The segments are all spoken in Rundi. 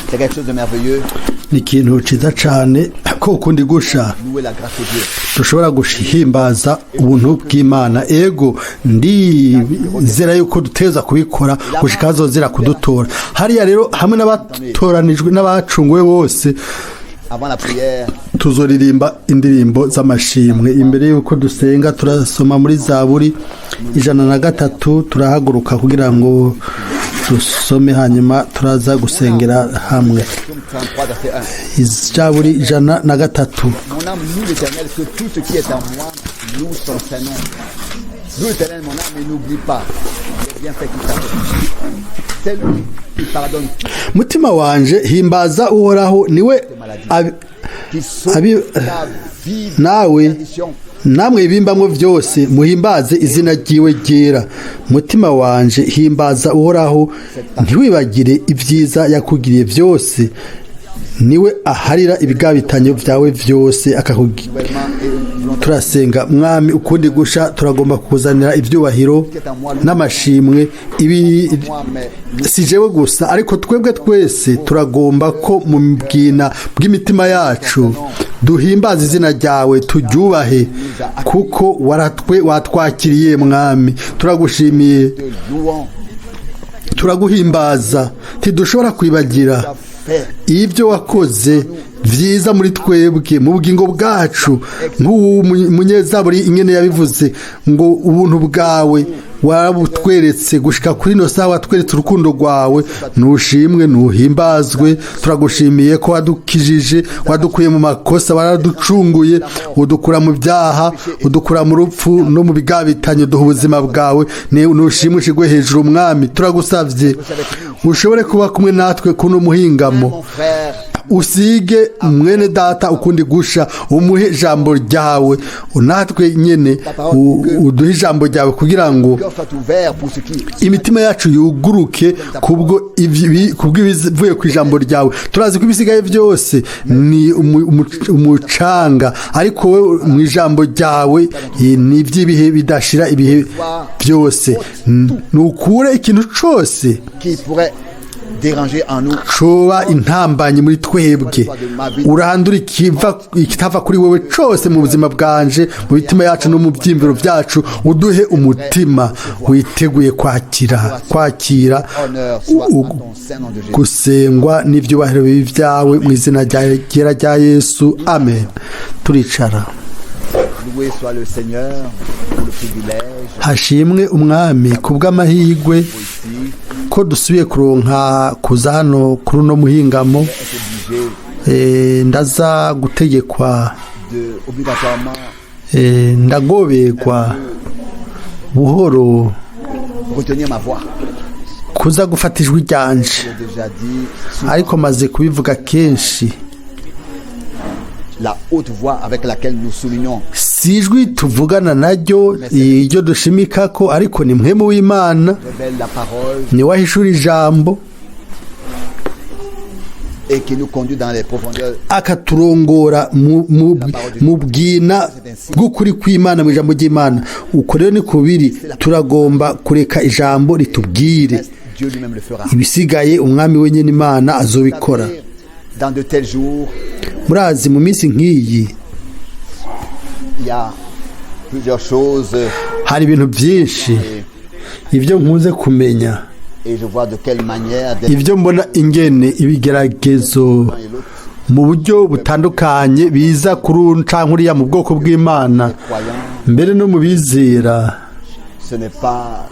C'est quelque chose de merveilleux. ni ikintu ciza cane ko ukundi gusha Louer la grâce de Dieu. dushobora guhimbaza ubuntu bw'Imana ego ndizera yuko duteza kubikora gushika azozira kudutora hariya rero hamwe n'abatoranijwe n'abacunguwe bose Avant la prière, tuzoririmba indirimbo z'amashimwe imbere yuko dusenga turasoma muri Zaburi 103 turahaguruka kugira ngo dusome hanyuma turaza gusengera hamwe. Psaume 33, verset 1. Zaburi 103. Mon âme loue l'Éternel, que tout ce qui est en moi loue son Saint-Nom. Loue l'Éternel, mon âme, et n'oublie pas les bienfaits qu'il t'a fait. C'est lui qui pardonne toutes Mutima wanje himbaza uhoraho niwe les maladies, qui sauve ta vie de nawe la perdition. namwe ibimbamwo byose muhimbaze izina ryiwe ryera mutima wanje himbaza uhoraho ntiwibagire ibyiza yakugiriye byose niwe aharira ibigabitanyo byawe byose akakugira turasenga mwami ukundi gusha turagomba kukuzanira ibyubahiro n'amashimwe ibi si jewe gusa ariko twebwe twese turagomba ko mu bwina bw'imitima yacu duhimbaza izina ryawe turyubahe kuko watwakiriye mwami turagushimiye Te louons, turaguhimbaza ntidushobora kwibagira ibyo wakoze byiza muri twebwe mu bugingo bwacu nk'umunyezaburi ingene yabivuze ngo ubuntu bwawe warabutweretse gushika kuri ino saha watweretse urukundo rwawe nushimwe nuhimbazwe turagushimiye ko wadukijije wadukuye mu makosa waraducunguye udukura mu byaha udukura mu rupfu no mu bigabitanyo duha ubuzima bwawe nushimwe ushigwe hejuru umwami turagusavye ushobore kuba kumwe natwe kuno muhingamo mon frère, usige mwene data ukundi gusha umuhe ijambo ryawe unatwe nyene uduhe ijambo ryawe kugira ngo cœur soit ouvert pour ce qui imitima yacu yuguruke kubwo ibivuye ku ijambo ryawe turazi ko ibisigaye byose ni umucanga ariko we mu ijambo ryawe ni iby'ibihe bidashira ibihe byose nukure ikintu cose qui pourrait déranger en nous. coba intambanyi muri twebwe urandura ikitava kuri wewe cose mu buzima bwanje mu bitima yacu no mu byimviro byacu uduhe umutima witeguye kwakira Honneur soit à ton Saint-Nom de Jésus. gusengwa n'ibyubahiro bibi byawe mu izina ryera rya Yesu amen turicara Loué soit le Seigneur pour le privilège hashimwe umwami kubw'amahirwe ici ko dusubiye kuronka kuza hano kuri uno muhingamo d'être obligé ndaza gutegekwa de obligatoirement ndagoberwa buhoro retenir ma voix. kuza gufata ijwi ryanje J'ai déjà dit souvent, ariko maze kubivuga kenshi la haute voix avec laquelle nous soulignons si ijwi tuvugana naryo iryo dushimika ko ariko ni mpwemu w'Imana révèle la parole ni wahishura ijambo et qui nous conduit dans les profondeurs. akaturongora mu bwina bw'ukuri kw'Imana mu ijambo ry'Imana uko rero ni kubiri turagomba kureka ijambo ritubwire Dieu lui-même le fera. ibisigaye umwami wenyine Imana azobikora Dans de tels jours, murazi mu minsi nk'iyi il y a plusieurs choses hari ibintu byinshi ibyo nkunze kumenya et je vois de quelle manière des ibyo mbona ingene ibigeragezo mu buryo butandukanye biza kuri uncanguriya mu bwoko bw'Imana croyants, mbere no mu bizera ce n'est pas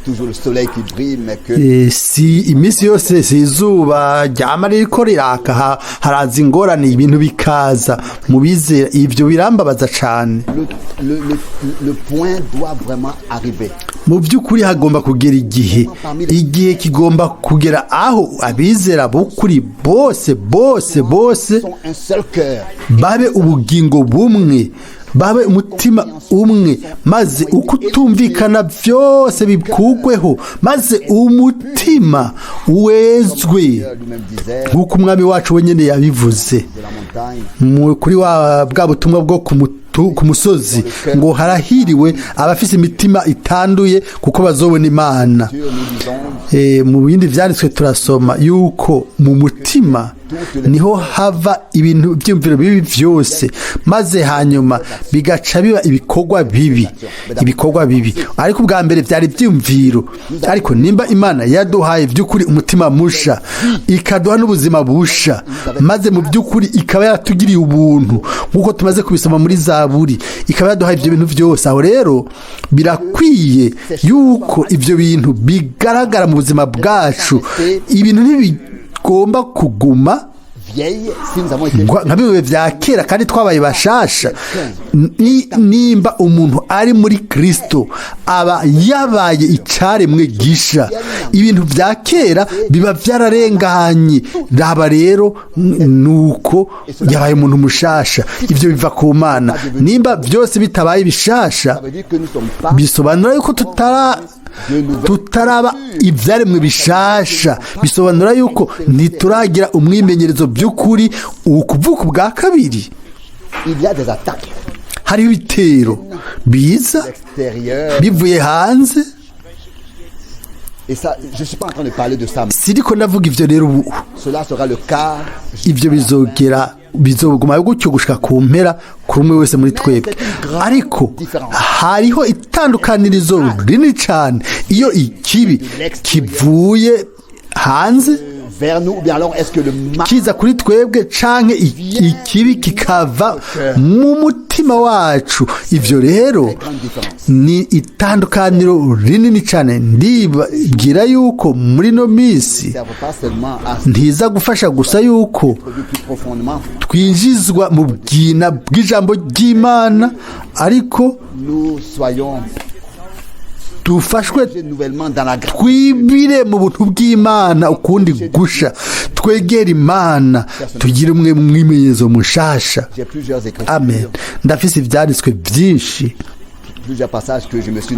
toujours le soleil qui brille, mais que si iminsi yose si izuba ryama ririko riraka haraza ingorane ibintu bikaza mu bizera ibyo birambabaza cane le point doit vraiment arriver. mu by'ukuri hagomba kugera igihe kigomba kugera aho abizera b'ukuri bose Ils sont un seul cœur. babe ubugingo bumwe babe umutima umwe maze uko utumvikana byose bikugweho maze umutima wezwe Lui-même disait nk'uko umwami wacu wenyine yabivuze de la montagne, kuri bwa butumwa bwo ku musozi ngo harahiriwe abafise imitima itanduye kuko bazobona Imana. Mu bindi vyanditswe turasoma yuko mu mutima niho hava ibintu byumviro bibi byose, maze hanyuma bigaca biba ibikorwa bibi. Ariko ubwa mbere byari byumviro, ariko nimba Imana yaduhaye by'ukuri umutima musha, ikaduha n'ubuzima busha, maze mu by'ukuri ikaba yaratugiriye ubuntu nk'uko tumaze kubisoma muri Zaburi, ikaba yaduhaye ibyo bintu byose. Aho rero birakwiye yuko ibyo bintu bigaragara mu buzima bwacu. Ibintu ntibigomba kuguma nka bimwe vya kera kandi twabaye bashasha. Nimba umuntu ari muri Kristo aba yabaye icaremwe gisha, ibintu vya kera biba vyararenganye. Raba rero nuko yabaye umuntu mushasha, ivyo biva ku Mana. Nimba byose bitabaye bishasha, bisobanura yuko tutaraba ivyaremwe bishasha, bisobanura yuko ntituragira umwimenyerezo by'ukuri ukuvuka bwa kabiri. Hariho ibitero biza bivuye hanze. Siriko ndavuga ivyo rero ubu, ivyo bizoguma gutyo gushika ku mpera kuri umwe wese muri twebwe. Ariko hariho itandukanirizo rinini cyane iyo ikibi kivuye hanze kiza kuri twebwe, canke ikibi kikava mu mutima wacu. Ivyo rero ni itandukaniro rinini cyane. Ndibwira yuko muri no misi ntiza gufasha gusa yuko twinjizwa mu bwina bw'ijambo ry'Imana, ariko dufashwe twibire mu buntu bw'Imana ukundi gusha, twegera Imana, tugire umwe mwimenyezo mushasha. Amen. Ndafise ivyanditswe byinshi,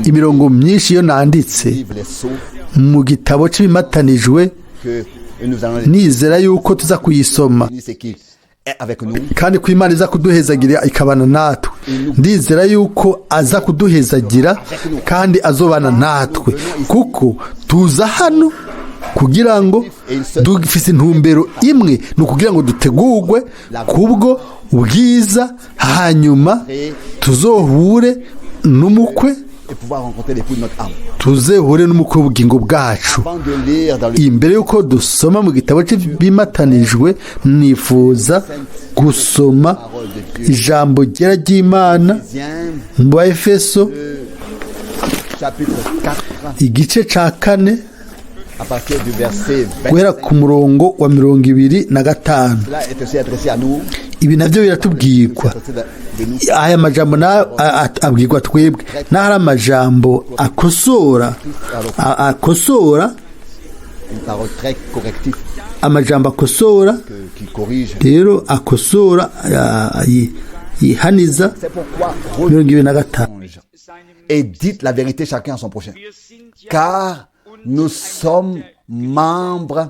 imirongo myinshi yo nanditse mu gitabo cy'ibimatanijwe, nizera yuko tuza kuyisoma kandi ko Imana iza kuduhezagira ikabana natwe. Ndizera yuko aza kuduhezagira kandi azobana natwe, kuko tuza hano kugira ngo dufise intumbero imwe, ni ukugira ngo dutegurwe kubwo ubwiza, hanyuma tuzohure n'umukwe, tuzehure n'umukwe w'ubugingo bwacu. Imbere yuko dusoma mu gitabo cy'ibimatanijwe, nifuza gusoma ijambo ryera ry'Imana mu Baefeso igice ca 4 guhera ku murongo wa 25. Ibi navyo biratubwirwa. Aya majambo abwirwa twebwe, n'ahari amajambo akosora amajambo akosora, rero akosora yihaniza 25. Et dites la vérité chacun à son prochain, car nous sommes membres.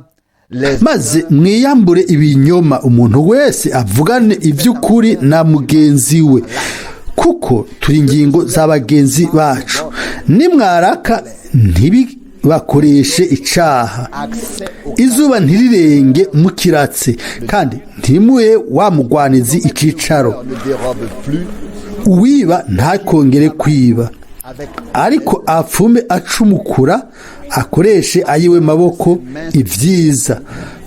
Maze mwiyambure ibinyoma, umuntu wese avugane iby'ukuri na mugenzi we, kuko turi ingingo z'abagenzi bacu. Nimwaraka ntibibakoreshe icaha, izuba ntirirenge mukiratse, kandi ntimuhe wa mugwanizi icicaro. Uwiba ntakongere kwiba, ariko apfume acumukura, akoreshe ayiwe maboko ibyiza,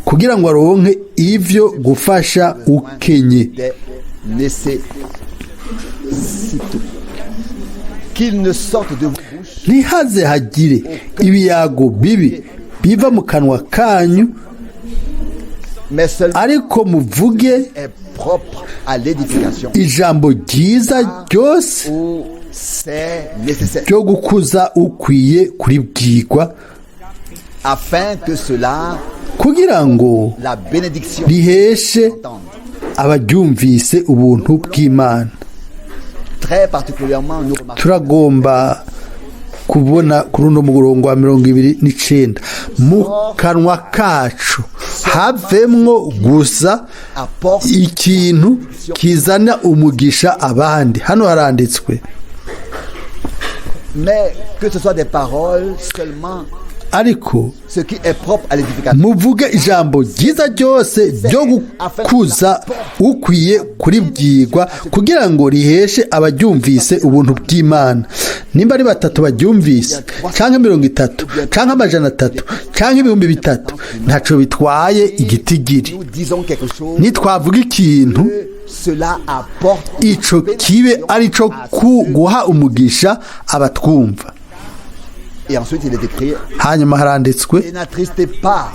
kugira ngo aronke ivyo gufasha ukenye. Ntihaze hagire ibiyago bibi biva mu kanwa kanyu, ariko muvuge ijambo ryiza ryose ryo gukuza ukwiye kuribwirwa, kugira ngo riheshe abaryumvise ubuntu bw'Imana. Turagomba kubona kuri uno murongo wa 29, mu kanwa kacu havemwo gusa ikintu kizana umugisha abandi. Hano haranditswe mais que ce soit des paroles seulement, ariko ce qui est propre à l'édification. muvuge ijambo ryiza ryose ryo gukuza ukwiye kuribwirwa kugira ngo riheshe abaryumvise ubuntu bw'Imana. Nimba ari 3 baryumvise canke 30 canke 300 canke 3,000 ntaco bitwaye igitigiri. Nous disons quelque chose, Nitwavuga ikintu cela apporte ico kibe arico guha umugisha abatwumva. et ensuite il est écrit Hanyuma haranditswe et n'attristez pas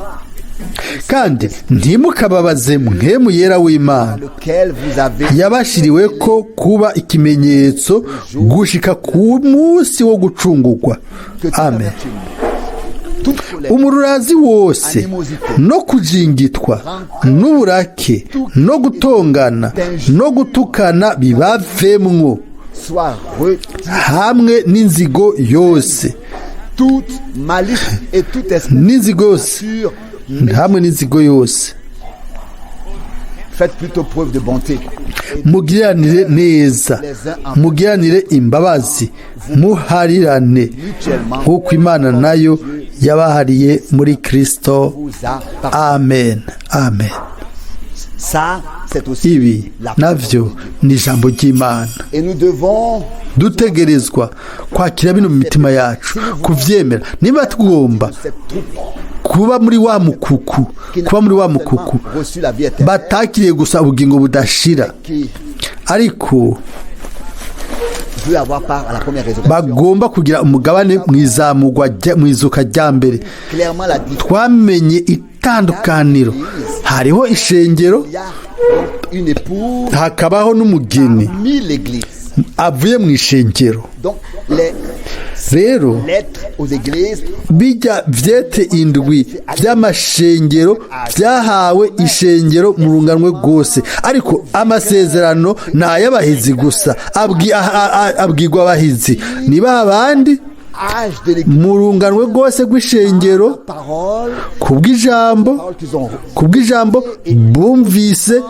kandi ntimukababaze mpwemu yera w'Imana lequel vous avez yabashiriwe ko kuba ikimenyetso gushika ku munsi wo gucungurwa. que toute Amen. amertume, toute colère, Umururazi wose no kujingitwa n'uburake no gutongana no gutukana bibavemwo soit retirée, hamwe n'inzigo yose toute malice et tout esprit n'inzigo yose sur. hamwe n'inzigo yose. Faites plutôt preuve de bonté. Mugiranire neza, mugiranire imbabazi, muharirane nk'uko Imana nayo yabahariye muri Kristo. Amen. Amen. Ça, c'est aussi Ibi la navyo ni ijambo ry'Imana. Et nous devons Dutegerezwa kwakira bino mu mitima yacu, kuvyemera. Niba tugomba cette troupe kuba muri wa mukuku, kuba muri wa mukuku reçu la vie éternelle batakiriye gusa ubugingo budashira, qui ariko veut avoir part à la première résurrection. bagomba kugira umugabane mu izuka rya mbere. Clairement la différence. Twamenye itandukaniro, hariho ishengero, Il y a une épouse hakabaho n'umugeni parmi l'église. avuye mu ishengero. Donc les Rero lettres aux églises bijya vyete indwi vy'amashengero vyahawe ishengero mu runganwe rwose, ariko amasezerano n'ay'abahizi gusa, abwirwa abahizi niba abandi âge de l'église. mu runganwe rwose rw'ishengero Parole, kubw'ijambo paroles qu'ils ont, bumvise,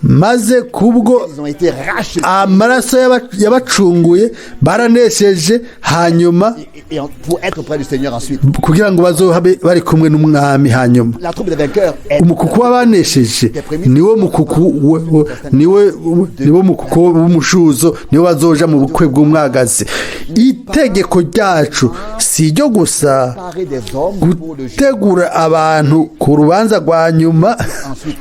maze kubwo ils ont été rachetés amaraso yabacunguye baranesheje, hanyuma et pour être auprès du Seigneur ensuite. kugira ngo bazohabe bari kumwe n'umwami. Hanyuma La troupe des vainqueurs est umukuku w'abanesheje niwo mukuku w'umushuzo, niwo bazoja mu bukwe bw'umwagazi. Itegeko ryacu si ryo gusa paré des hommes pour le juger gutegura abantu ku rubanza rwa nyuma ensuite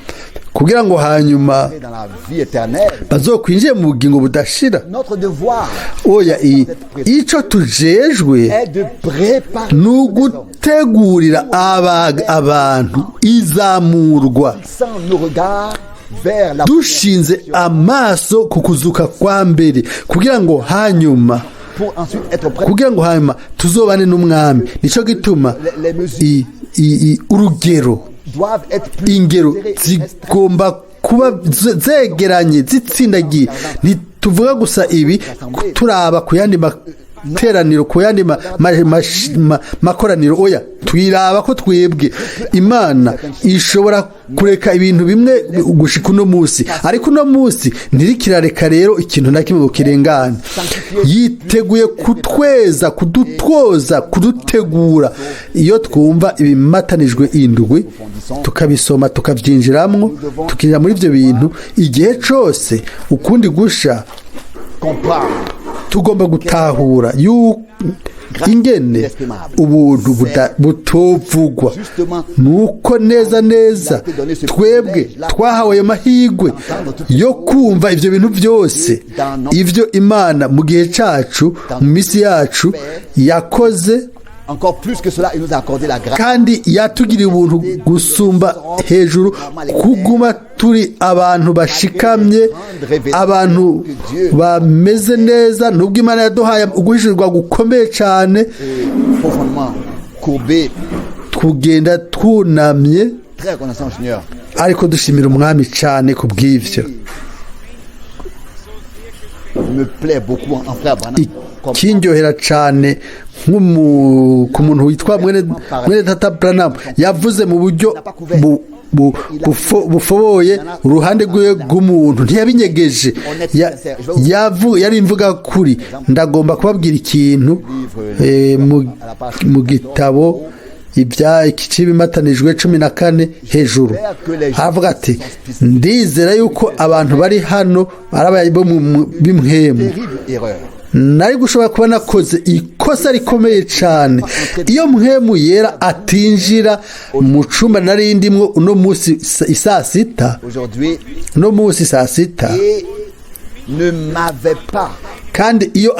kugira ngo hanyuma dans la vie éternelle. bazokwinjiye mu bugingo budashira. Notre devoir Oya, ico tujejwe est de préparer ni ugutegurira abantu izamurwa, sans nos regards vers la dushinze amaso ku kuzuka kwa mbere, kugira ngo hanyuma pour ensuite être prêts. kugira ngo hanyuma tuzobane n'umwami. Nico gituma Les mesures urugero, doivent être plus ingero serrées, zigomba kuba zegeranye, zitsindagiye. Ntituvuga gusa ibi turaba ku yandi materaniro, ku yandi makoraniro. Oya, twiraba ko twebwe Imana ishobora kureka ibintu bimwe gushika uno munsi, ariko uno munsi ntirikirareka rero ikintu na kimwe kirengana. Yiteguye kutweza, kudutwoza, kudutegura. Iyo twumva ibimatanijwe indwi tukabisoma, tukabyinjiramwo, tukirira muri ibyo bintu, igihe cose ukundi gusha tugomba gutahura ingene ubuntu butovugwa, nuko neza neza twebwe twahawe ayo mahigwe yo kumva ivyo bintu byose, ivyo Imana mu gihe cacu, mu misi yacu yakoze. Encore plus que cela, il nous a accordé la grâce. Kandi yatugiriye ubuntu gusumba hejuru, kuguma turi abantu bashikamye, abantu bameze neza, nubwo Imana yaduhaye uguhishurirwa gukomeye cyane, Profondément courbé, tugenda twunamye, très reconnaissant au Seigneur. ariko dushimira umwami cyane ku bw'ivyo. Me plaît beaucoup en frère Branham. kindyohera cyane ku muntu witwa mwene Data Branham yavuze mu buryo bufoboye uruhande rw'umuntu ntiyabinyegeje yari imvuga kuri. ndagomba kubabwira ikintu mu gitabo ikibimatanijwe 14 hejuru havuga ati ndizera yuko abantu bari hano ari bo b'imhemu. nari gushobora kuba nakoze ikosa rikomeye cyane iyo mhemu yera atinjira mu cumba nari ndimwo uno munsi saa sita kandi iyo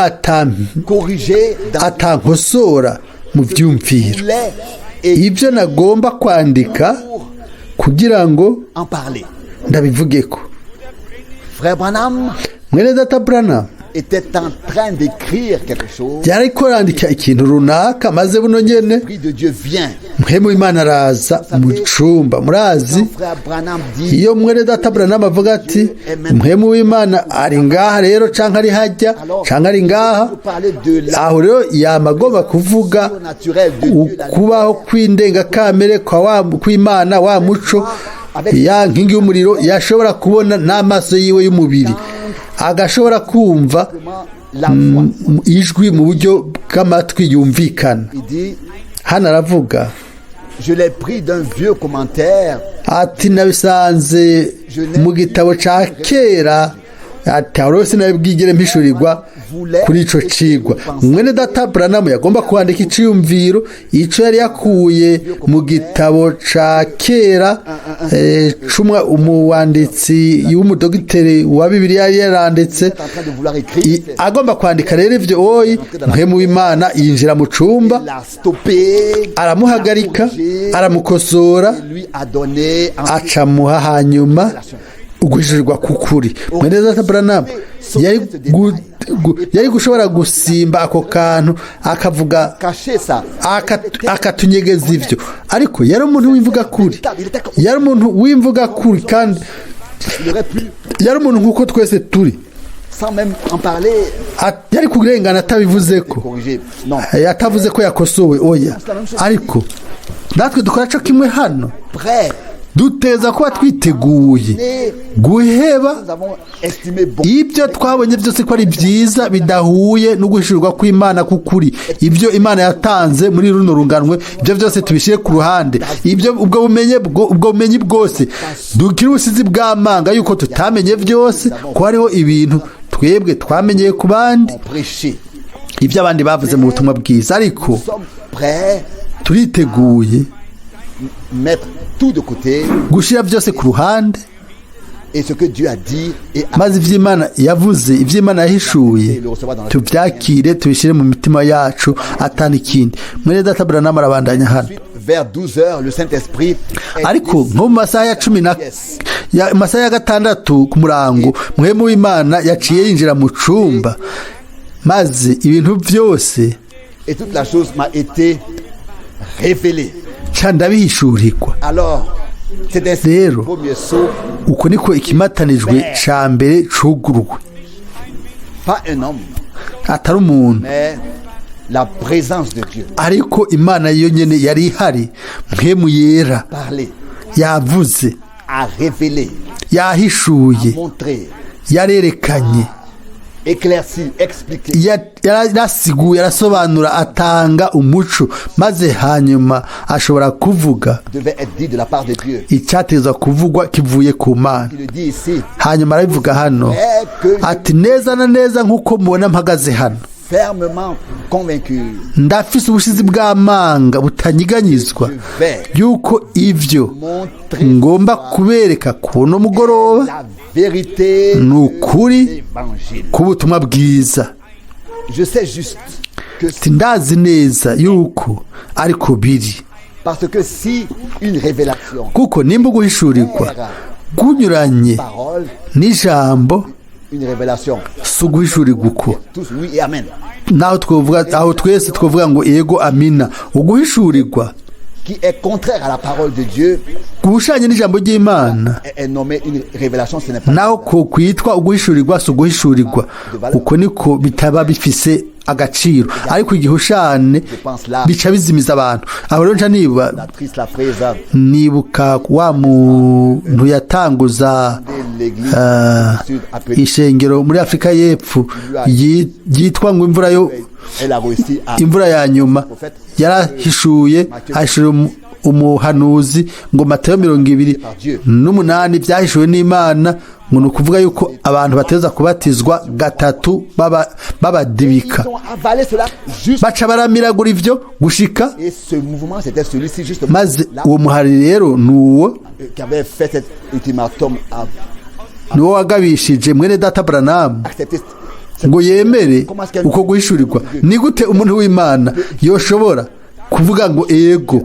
atankosora mu byumviro ibyo nagomba kwandika kugira ngo ndabivuge ko mwene Data Branham était en train d'écrire quelque chose. yari korandika ikintu runaka maze buno nyene mhemu w'Imana araza mu cumba. murazi iyo mwene Data Branham avuga ati mhemu w'Imana ari ngaha rero canke ari hajya canke ari ngaha, aho rero yamagomba kuvuga ukubaho kw'indenga kamere kw'Imana wa muco ya nkingi y'umuriro yashobora kubona n'amaso yiwe y'umubiri, agashobora kumva ijwi mu buryo bw'amatwi yumvikana. hano aravuga ati nabisanze mu gitabo ca kera, ati aho sinabibwigire mpishurirwa kuri ico cigwa. mwene Data Branham yagomba kwandika iciyumviro ico yari yakuye mu gitabo ca kera cumwa umuwanditsi w'umudogiteri wa Bibiliya yaranditse, agomba kwandika rero ivyo oyi mhemu w'Imana yinjira mu cumba aramuhagarika aramukosora acamuha hanyuma uguhishurirwa kukuri. mwene Data Branham yari gushobora gusimba ako kantu akavuga akatunyegeza ivyo, ariko yari umuntu w'imvuga kuri kandi yari umuntu nk'uko twese turi, yari kurengana atabivuze ko atavuze ko yakosowe oya. ariko natwe dukora co kimwe hano, duteza kuba twiteguye guheba ibyo twabonye byose ko ari byiza bidahuye no guhishurirwa kw'Imana kukuri. ibyo Imana yatanze muri runo runganwe ibyo byose tubishire ku ruhande. ibyo ubwo bumenyi bwose dukira ubusizi bw'amanga yuko tutamenye byose, ko hariho ibintu twebwe twamenyeye ku bandi, ibyo abandi bavuze mu butumwa bwiza, ariko turiteguye gushira byose ku ruhande maze ivy'Imana yavuze, ivy'Imana yahishuye tuvyakire tubishire mu mitima yacu atani ikindi. mwene Data Branham arabandanya hano, ariko nko mu masaha ya masaha ya 6 ku murango mhemu w'Imana yaciye yinjira mu cumba maze ibintu byose ndabihishurirwa. rero uko niko ikimatanijwe ca mbere cugurwe, atari umuntu ariko Imana yo nyene yari ihari. mhemu yera yavuze, yahishuye, yarerekanye, yarasiguye, arasobanura, atanga umuco, maze hanyuma ashobora kuvuga icyateza kuvugwa kivuye ku Mana. hanyuma arabivuga hano ati neza na neza nk'uko mubona mpagaze hano, ndafise ubushizi bw'amanga butanyiganyizwa yuko ivyo ngomba kubereka kuno mugoroba ni ukuri k'ubutumwa bwiza. ndazi neza yuko ariko biri, kuko nimba guhishurirwa gunyuranye n'ijambo si uguhishurirwa uko naho twovuga, aho twese twovuga ngo yego amina. uguhishurirwa qui est contraire à la parole de Dieu guhushanya n'ijambo ry'Imana est nommé une révélation, ce n'est pas naho ko kwitwa uguhishurirwa si uguhishurirwa uko niko bitaba bifise agaciro ariko igihushane bica bizimiza abantu aho rero nibuka wa muntu yatanguza ishengero muri Afrika y'Epfo yitwa ngo imvura ya nyuma yarahishuye ahishura umuhanuzi ngo Matayo 28 byahishuwe n'Imana ngo nukuvuga yuko abantu bateza kubatizwa gatatu babadibika baca baramiragura ivyo gushika maze uwo muhari rero nuwo wagabishije mwene data Branham ngo yemere uko guhishurirwa. Ni gute umuntu w'Imana yoshobora kuvuga ngo ego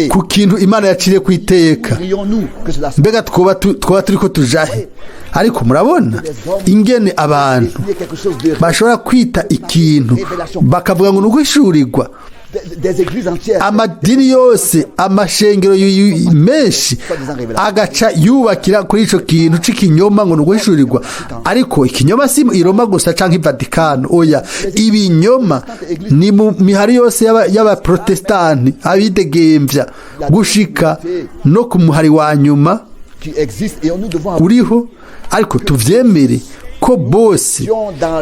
ku kintu Imana yaciriye ku iteka? Mbega twoba turiko tujahe? Ariko murabona ingene abantu bashobora kwita ikintu bakavuga ngo nuguhishurirwa. Amadini yose amashengero menshi agaca yubakira kuri ico kintu c'ikinyoma ngo nuguhishurirwa. Ariko ikinyoma si i Roma gusa canke i Vatikano, oya, ibinyoma ni mu mihari yose y'aba protestanti abidegemvya gushika no ku muhari wa nyuma uriho. Ariko tuvyemere ko bose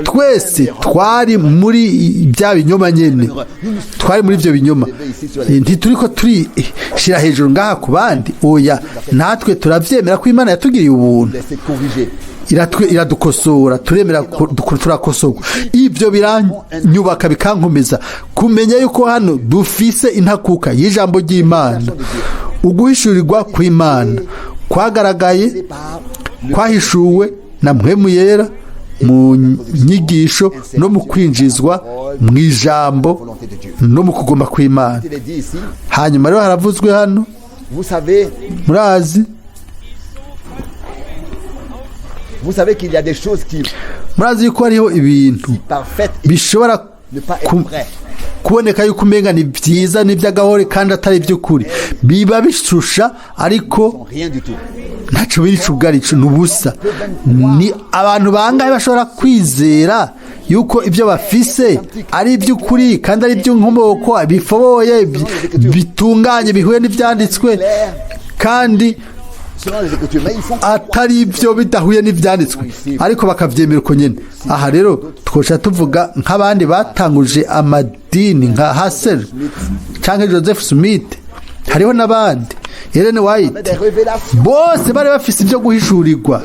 twese twari muri bya binyoma nyene, twari muri ivyo binyoma, ntituriko turishira hejuru ngaha ku bandi, oya, natwe turavyemera ko Imana yatugiriye ubuntu, iradukosora, turemera turakosorwa. Ivyo biranyubaka bikankomeza kumenya yuko hano dufise intakuka y'ijambo ry'Imana. Uguhishurirwa kw'Imana kwagaragaye, kwahishuwe na mpwemu yera mu nyigisho no mu kwinjizwa mu ijambo no mu kugomba kw'Imana. Hanyuma rero haravuzwe hano, murazi, murazi yuko hariho ibintu bishobora kuboneka yuko umenga ni vyiza n'ivy'agahore kandi atari ivy'ukuri, biba bishusha ariko ntaco biricugarico, n'ubusa. Ni abantu bangahe bashobora kwizera yuko ivyo bafise ari ivy'ukuri kandi ari ivy'inkomoko, bifoboye, bitunganye, bihuye n'ivyanditswe, kandi atari ivyo bidahuye n'ivyanditswe, ariko bakavyemera uko nyene. Aha rero twoca tuvuga nk'abandi batanguje amadini nka Hassel canke Joseph Smith, hariho n'abandi, Ellen White, bose bari bafise ivyo guhishurirwa,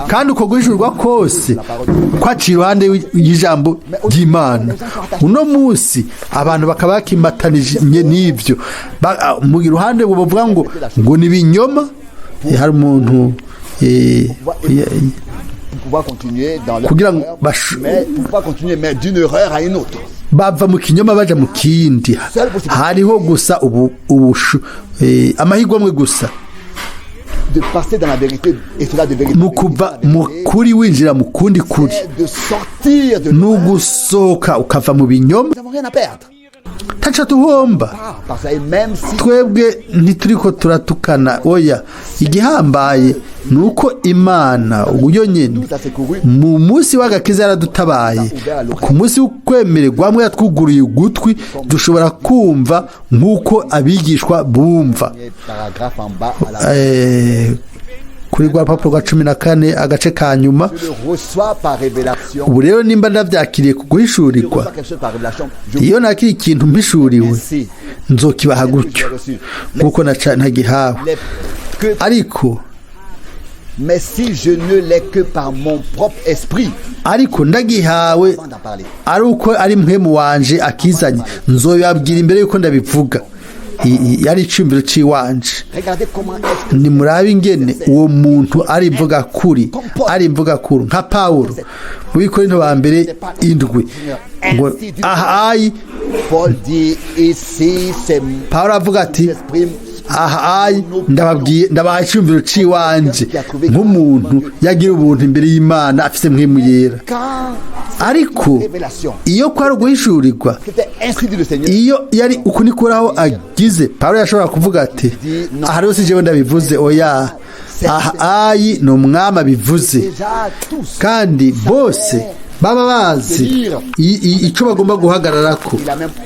kandi uko guhishurirwa kose kwaciye iruhande y'ijambo ry'Imana. Uno musi abantu bakaba bakimatanije n'ivyo mu ruhande bavuga ngo ni binyoma. Hari umuntu kugira ngo bava mu kinyoma baja mu kindi, hariho gusa amahirwe amwe gusa mu kuva mu kuri winjira mu kundi kuri, n'ugusohoka ukava mu binyoma, ntaco tuhomba. Twebwe ntituriko turatukana, oya, igihambaye nuko Imana uyo nyene mu munsi w'agakiza yaradutabaye, ku munsi w'ukwemererwa hamwe yatwuguruye ugutwi dushobora kumva nk'uko abigishwa bumva. Kuri rwa rupapuro rwa 14 agace ka nyuma. Ubu rero nimba ndavyakiriye kuguhishurirwa, iyo nakiri ikintu mpishuriwe nzokibaha gutyo nkuko ntagihawe. Ariko ariko ndagihawe ari uko ari mpwemu wanje akizanye, nzobabwira imbere yuko ndabivuga. Yari icumviro ciwanje. Ni murabe ingene uwo muntu ari mvuga kuri nka Paulo mu Bikorinto ba mbere 7 ngo ahayi Paulo avuga ati aha ndabahaye icyumviro cy'iwanje nk'umuntu yagira ubuntu imbere y'Imana afite mpwemu yera. Ariko iyo kwari uguhishurirwa, iyo yari uku nikuraho agize, Pawulo yashobora kuvuga ati aha rero si jewe ndabivuze, oya aha ni umwami abivuze, kandi bose baba bazi icyo bagomba guhagararako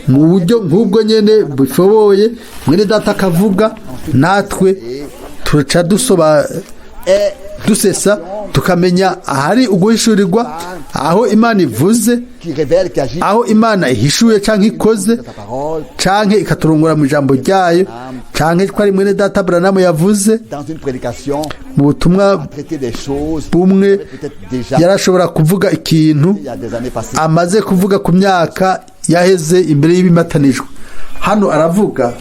mu buryo nk'ubwo nyene bishoboye. Mwene data akavuga, natwe turaca dusesa tukamenya ahari uguhishurirwa, aho Imana ivuze, aho Imana ihishuye canke ikoze, canke ikaturongora mu ijambo ryayo, canke ko ari mwene data Branham yavuze mu butumwa bumwe. Yarashobora kuvuga ikintu amaze kuvuga ku myaka yaheze imbere y'ibimatanijwe. Hano aravuga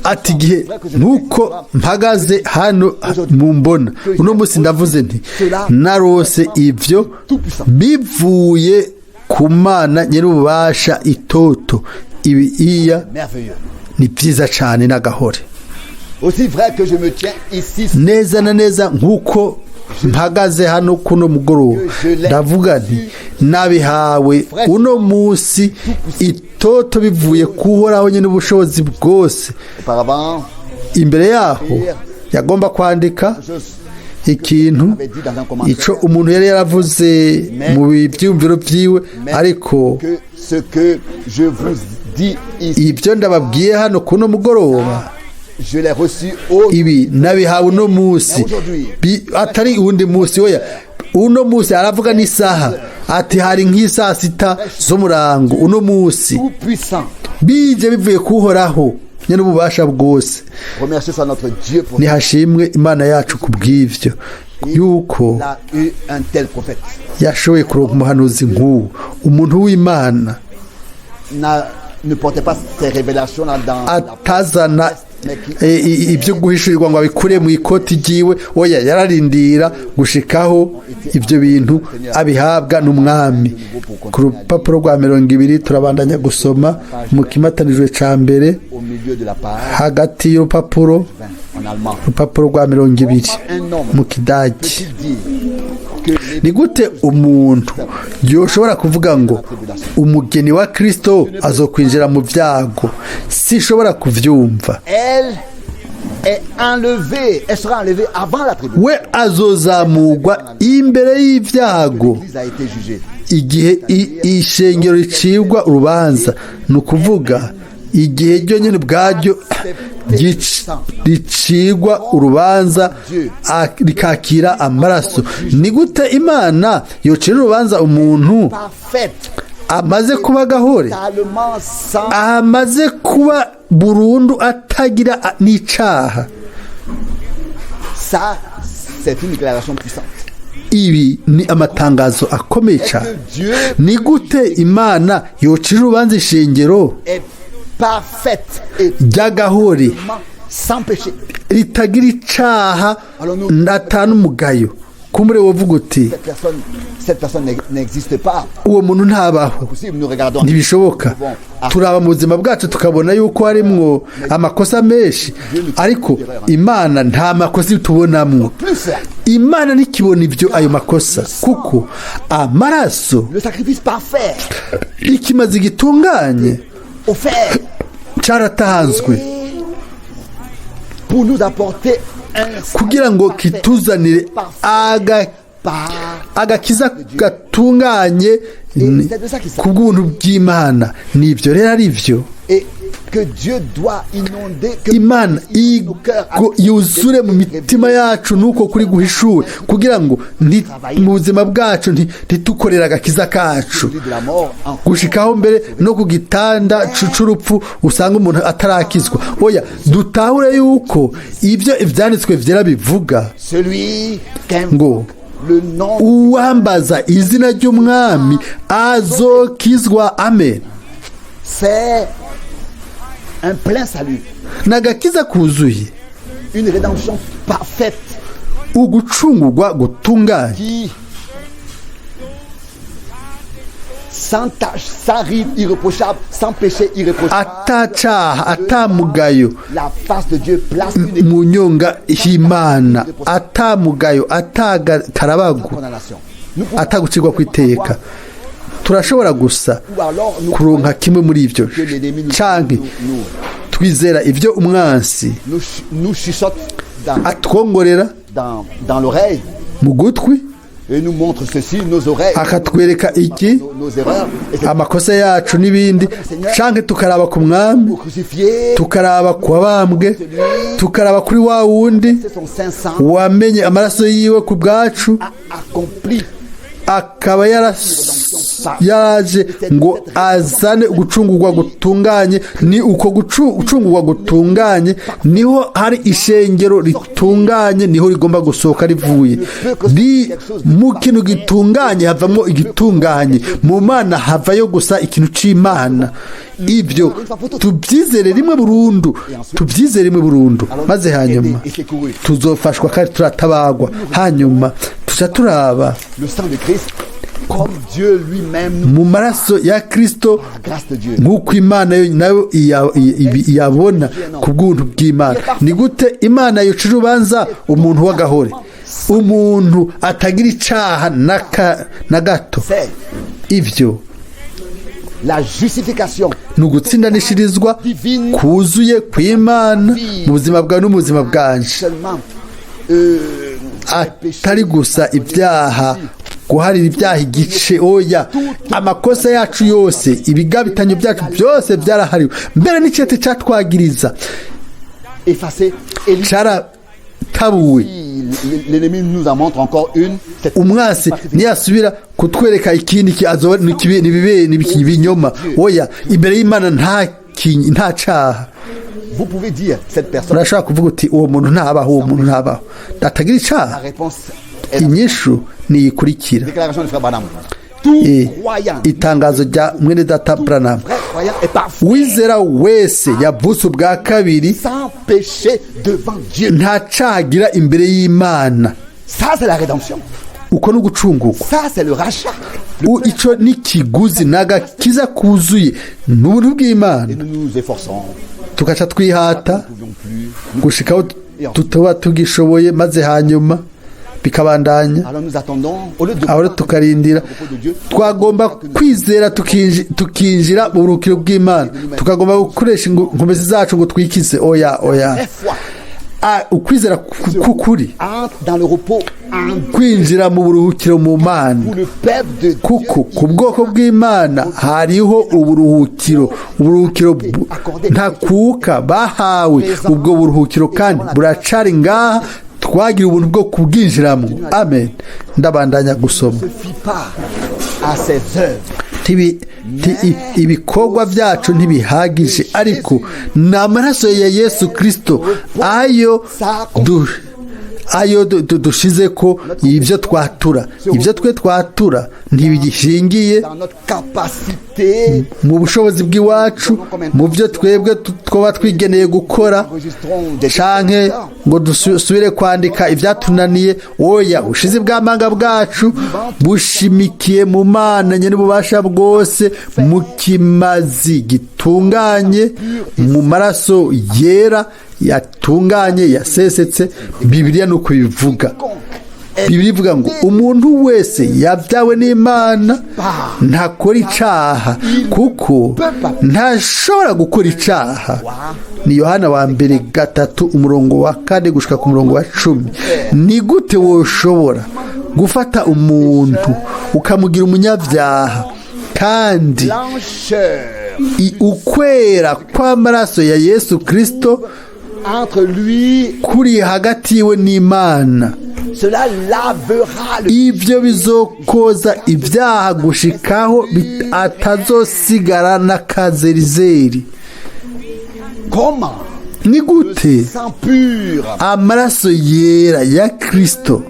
ati igihe nk'uko mpagaze hano mu mbona uno munsi ndavuze nti narose ibyo bivuye ku Mana nyir'ububasha itoto. Ibi iya ni byiza cyane n'agahore. Neza na neza nk'uko mpagaze hano kuno mugoroba ndavuga nti nabihawe uno munsi itoto bivuye kuhoraho nyine ubushobozi bwose. Imbere yaho yagomba kwandika ikintu ico umuntu yari yaravuze mu byumviro byiwe, ariko ibyo ndababwiye hano kuno mugoroba ibi nabihawe uno munsi, atari uwundi munsi. Oya, uno munsi aravuga n'isaha, ati hari nk'isaha 6 z'umurango uno munsi, bije bivuye kuhoraho nyene ububasha bwose. Nihashimwe Imana yacu kubw'ivyo yuko yashoboye kuronka umuhanuzi nk'uwo, umuntu w'Imana atazana ibyo guhishurirwa ngo abikure mu ikoti ryiwe. Oya, yararindira gushikaho ibyo bintu abihabwa n'umwami. Ku rupapuro rwa 20 turabandanya gusoma mu kimatanijwe ca mbere, hagati y'urupapuro rwa 20 mu Kidagi. Ni gute umuntu yoshobora kuvuga ngo umugeni wa Kristo azokwinjira mu byago? Sishobora kuvyumva. We azozamugwa imbere y'ibyago igihe ishengero ricibwa urubanza, ni ukuvuga igihe ryo nyine ubwaryo ricigwa urubanza rikakira amaraso. Ni gute Imana yocira urubanza umuntu amaze kuba gahore, amaze kuba burundu atagira n'icaha? Ibi ni amatangazo akomeye cyane. Ni gute Imana yocira urubanza ishengero ry'agahore ritagira icaha n'umugayo? Kumure wovuga uti uwo muntu ntabaho, ntibishoboka. Turaba mu buzima bwacu tukabona yuko harimwo amakosa menshi, ariko Imana nta makosa tubonamwo. Imana nikibona ibyo ayo makosa, kuko amaraso ikimaze gitunganye cyaratanzwe kugira ngo kituzanire agakiza gatunganye ku bw'ubuntu bw'Imana. Nibyo rero ari byo Imana yuzure mu mitima yacu nuko kuri guhishuwe, kugira ngo mu buzima bwacu ntitukorera agakiza kacu gushikaho mbere no ku gitanda c'urupfu usanga umuntu atarakizwa. Oya, dutahure yuko ibyo ivyanditswe vyera bivuga ngo uwambaza izina ry'umwami azokizwa. Amen. Un plein salut. Nagakiza kuzuye. Une rédemption parfaite. Ugucungurwa gutunganye. sans tâche, sans ride irréprochable, sans péché irréprochable. atacaha atamugayo La face de Dieu place une mu nyonga y'Imana, atamugayo atagakarabagu, condamnation. Nous pouvons atagucirwa ku iteka. Turashobora gusa ou alors nous kuronka kimwe muri ivyo que l'ennemi canke twizera ivyo umwansi nous chuchote dans, atwongorera dans l'oreille mu gutwi, et nous montre ceci, nos oreilles, akatwereka iki nos erreurs, et c'est amakosa yacu n'ibindi, canke tukaraba ku mwami, crucifié, tukaraba ku wabambwe, tukaraba kuri wa wundi c'est son saint sang wamenye amaraso yiwe ku bwacu, accompli. akaba yaraje ngo azane gucungurwa gutunganye. Ni uko gucungurwa gutunganye niho hari ishengero ritunganye, niho rigomba gusohoka rivuye. Mu kintu gitunganye havamo igitunganye, mu Mana havayo gusa ikintu c'Imana. Ibyo tubyizere rimwe burundu, maze hanyuma tuzofashwa kandi turatabagwa. Hanyuma tuca turaba Le sang de Christ, comme Dieu lui-même, mu maraso ya Kristo, la grâce de Dieu. nk'uko Imana yo nayo iyabona ku bw'ubuntu bw'Imana. Ni gute Imana yoca urubanza umuntu w'agahore, umuntu atagira icaha na gato? Ivyo La justification ni ugutsindanishirizwa kuzuye kw'Imana mu buzima bwawe no mu buzima bwanje, seulement atari gusa ibyaha, guharira ibyaha igice. Oya, amakosa yacu yose, ibigabitanyo byacu byose byarahariwe, mbere n'icete catwagiriza effacé, et caratabuwe. l'ennemi nous en montre encore une. Umwasi niyasubira kutwereka ikindi ibinyoma. Oya, imbere y'Imana nta caha. Vous pouvez dire cette personne. Urashobora kuvuga uti uwo muntu ntabaho, atagira La icaha. réponse est la Inyishu niyikurikira. déclaration de frère Branham. Tout croyant, Itangazo rya mwene data Branham: vrai croyant est parfait, wizera wese yavutse ubwa kabiri sans péché devant Dieu. nta caha agira imbere y'Imana. Ça c'est la rédemption. Uko ni ugucungurwa. Ça c'est le rachat. Ico ni ikiguzi, n'agakiza kuzuye, ni ubuntu bw'Imana. Et nous nous efforçons. Tugaca twihata Nous ne pouvions plus. gushikaho tutoba tugishoboye, maze hanyuma bikabandanya. Alors nous attendons, au lieu de Aho tukarindira, twagomba kwizera tukinjira mu buruhukiro bw'Imana, tukagomba gukoresha inkomezi zacu ngo twikize. Oya, très foi, ukwizera k'ukuri entre dans le repos kwinjira mu buruhukiro mu Mana, pour le peuple de Dieu. kuko ku bwoko bw'Imana hariho uburuhukiro ntakuka bahawe. Ubwo buruhukiro kandi buracari ngaha, twagira ubuntu bwo kubwinjiramo. Amen. Ndabandanya gusoma. Ne fie pas à ses œuvres. Ibikorwa byacu ntibihagije, ariko ni amaraso ya Yesu Kristo ayo dushize ko ibyo twatura. Ibyo twe twatura ntibigishingiye mu bushobozi bw'iwacu, mu byo twebwe twaba twigeneye gukora, canke ngo dusubire kwandika ibyatunaniye. Oya, ubushizi bw'amanga bwacu bushimikiye mu Mana nyene ububasha bwose, mu kimazi gitunganye, mu maraso yera yatunganye yasesetse. Bibiliya nuko bivuga. Bibiliya ivuga ngo umuntu wese yabyawe n'Imana ntakora icaha, kuko ntashobora gukora icaha. Ni Yohana wa mbere 3:4 gushika ku 10. Ni gute woshobora gufata umuntu ukamugira umunyabyaha, kandi ukwera kw'amaraso ya Yesu Kristo kuri hagati yiwe n'Imana? Ibyo bizokoza ibyaha gushikaho atazosigara n'akazerizeri. Ni gute amaraso yera ya Kristo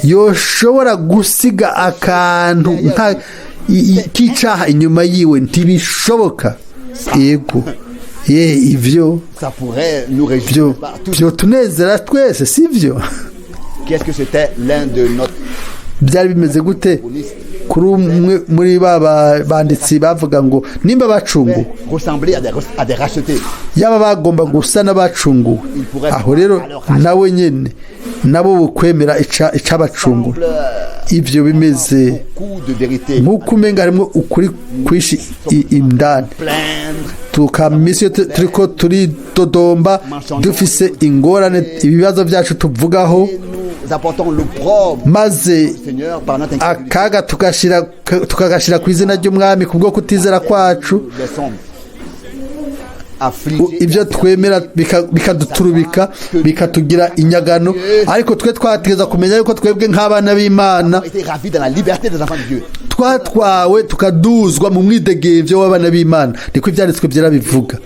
yoshobora gusiga akantu k'icaha inyuma yiwe? Ntibishoboka. Yego, ivyo byo tunezera twese, sivyo? Qu'est-ce que c'était l'un de notre byari bimeze gute kuri umwe muri banditsi bavuga ngo nimba bacunguwe ressembler à des rachetés. yaba bagomba gusa n'abacunguwe aho rero nawe nyine nabo bukwemera icabacunguwe ivyo bimeze nk'uko umenga harimo ukuri kwishi indani tukamisi turiko turidodomba dufise ingorane ibibazo byacu tuvugaho maze akaga tukagashira ku izina ry'umwami kubwo kutizera kwacu ibyo twemera bikaduturubika bikatugira inyagano ariko twe twategeza kumenya yuko twebwe nk'abana b'Imana twatwawe tukaduzwa mu mwidegembyo w'abana b'Imana niko ibyanditswe byera bivuga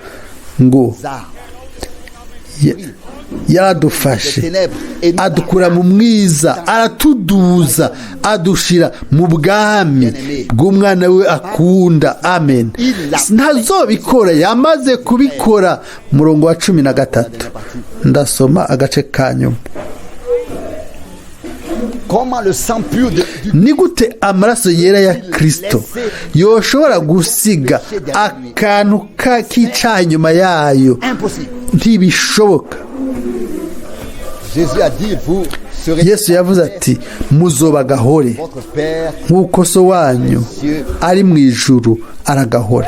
ngo yaradufashe adukura mu mwiza aratuduza adushira mu bwami bw'umwana we akunda amen ntazobikora yamaze kubikora murongo wa 13 ndasoma agace ka nyuma ni gute amaraso yera ya Kristo yoshobora gusiga akantu k'icaha inyuma yayo ntibishoboka Yesu yavuze ati muzoba gahore nk'uko so wanyu ari mu ijuru aragahore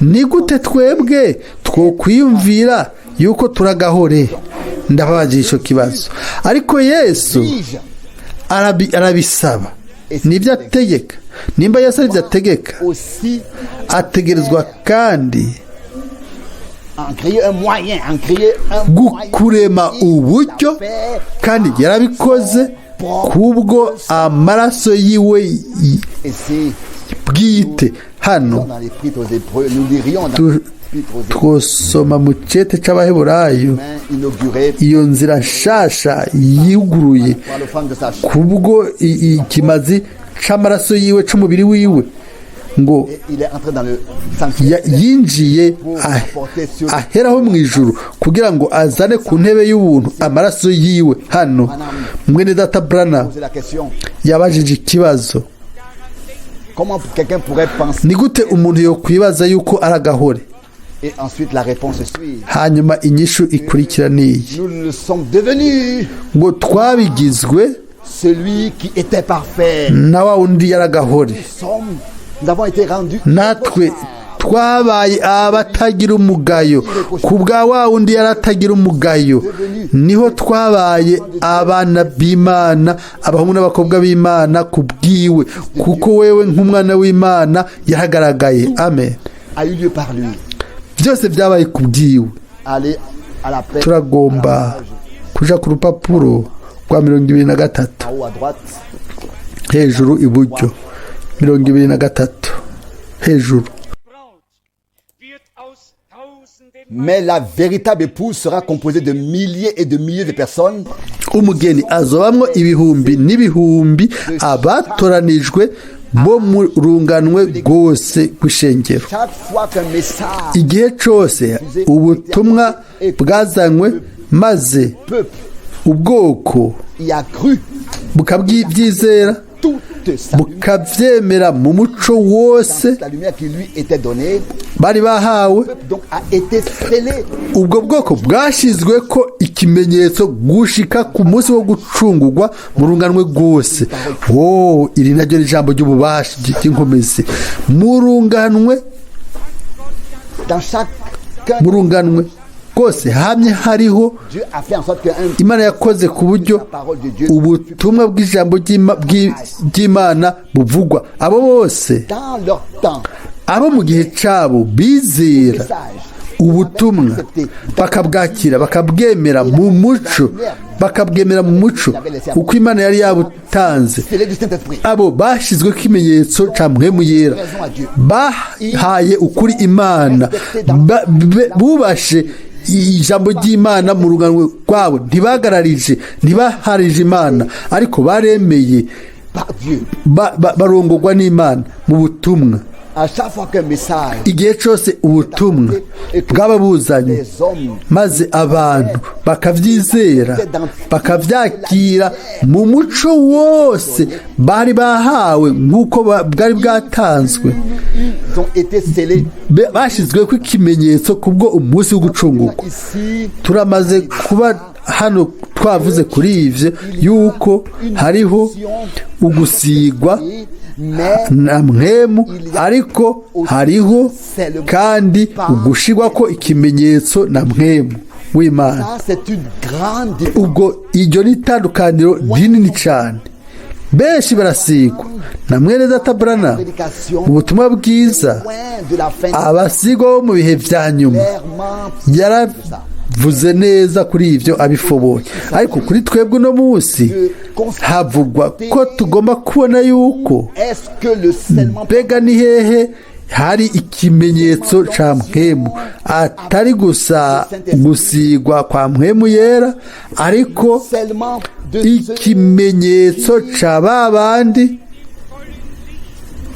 ni gute twebwe twokwiyumvira yuko turagahore ndababaje ico kibazo ariko Yesu arabisaba nibyo ategeka nimba Yesu aribyo ategeka ategerezwa kandi gukurema uburyo kandi yarabikoze kubwo amaraso yiwe bwite hano twosoma mu cete c'abaheburayo iyo nzira nshasha yuguruye kubwo ikimazi c'amaraso yiwe c'umubiri wiwe ngo yinjiye aheraho mu ijuru kugira ngo azane ku ntebe y'ubuntu amaraso yiwe hano mwene data Branham yabajije ikibazo ni gute umuntu yokwibaza yuko aragahore hanyuma inyishu ikurikira niyi ngo twabigizwe na wa wundi yaragahore natwe twabaye abatagira umugayo ku bwa wa wundi yaratagira umugayo niho twabaye abana b'Imana abahungu n'abakobwa b'Imana ku bwiwe kuko wewe nk'umwana w'Imana yahagaragaye amen byose byabaye ku bwiwe turagomba kuja ku rupapuro rwa 23 hejuru iburyo 23 hejuru. Mais la véritable épouse sera composée de milliers et de milliers de personnes. Umugeni azobamwo ibihumbi n'ibihumbi abatoranijwe bo mu runganwe rwose rw'ishengero. Igihe cyose ubutumwa bwazanywe maze ubwoko bukabwizera bukavyemera mu muco wose bari bahawe, ubwo bwoko bwashizwe ko ikimenyetso gushika ku munsi wo gucungurwa mu runganwe rwose. Iri naryo ni ijambo ry'ububasha ry'inkomezi. Mu runganwe rwose hamye hariho Imana yakoze ku buryo ubutumwa bw'ijambo ry'Imana buvugwa. Abo bose abo mu gihe cyabo bizera ubutumwa bakabwakira bakabwemera mu muco kuko Imana yari yabutanze. Abo bashizwe kimenyetso ca mpwemu yera, bahaye ukuri Imana, bubashe ijambo ry'Imana mu runganwe rwabo, ntibaharije Imana ariko baremeye barongorwa n'Imana mu butumwa. à chaque fois qu'un message igihe cyose ubutumwa bwaba buzanye des hommes maze abantu bakabyizera bakabyakira mu muco wose bari bahawe nk'uko bwari bwatanzwe ils ont été scellés bashyizweho ikimenyetso kubwo umunsi wo gucungurwa. ici. Turamaze kuba hano twavuze kuri ivyo yuko hariho ugusigwa na mpwemu, ariko hariho kandi ugushirwa ko ikimenyetso na mpwemu w'Imana. Ça, c'est une grande différence. Ubwo iryo ni itandukaniro rinini cyane. Benshi barasigwa na mwene data Branham mu butumwa bwiza, Loin de la fin, abasigwa bo mu bihe vya nyuma clairement, yaravuze neza kuri ivyo abifoboye, ariko kuri twebwe uno munsi havugwa ko tugomba kubona yuko est-ce que le scellement mbega ni hehe hari ikimenyetso ca mpwemu, atari gusa gusigwa kwa mpwemu yera, ariko seulement de ikimenyetso ca babandi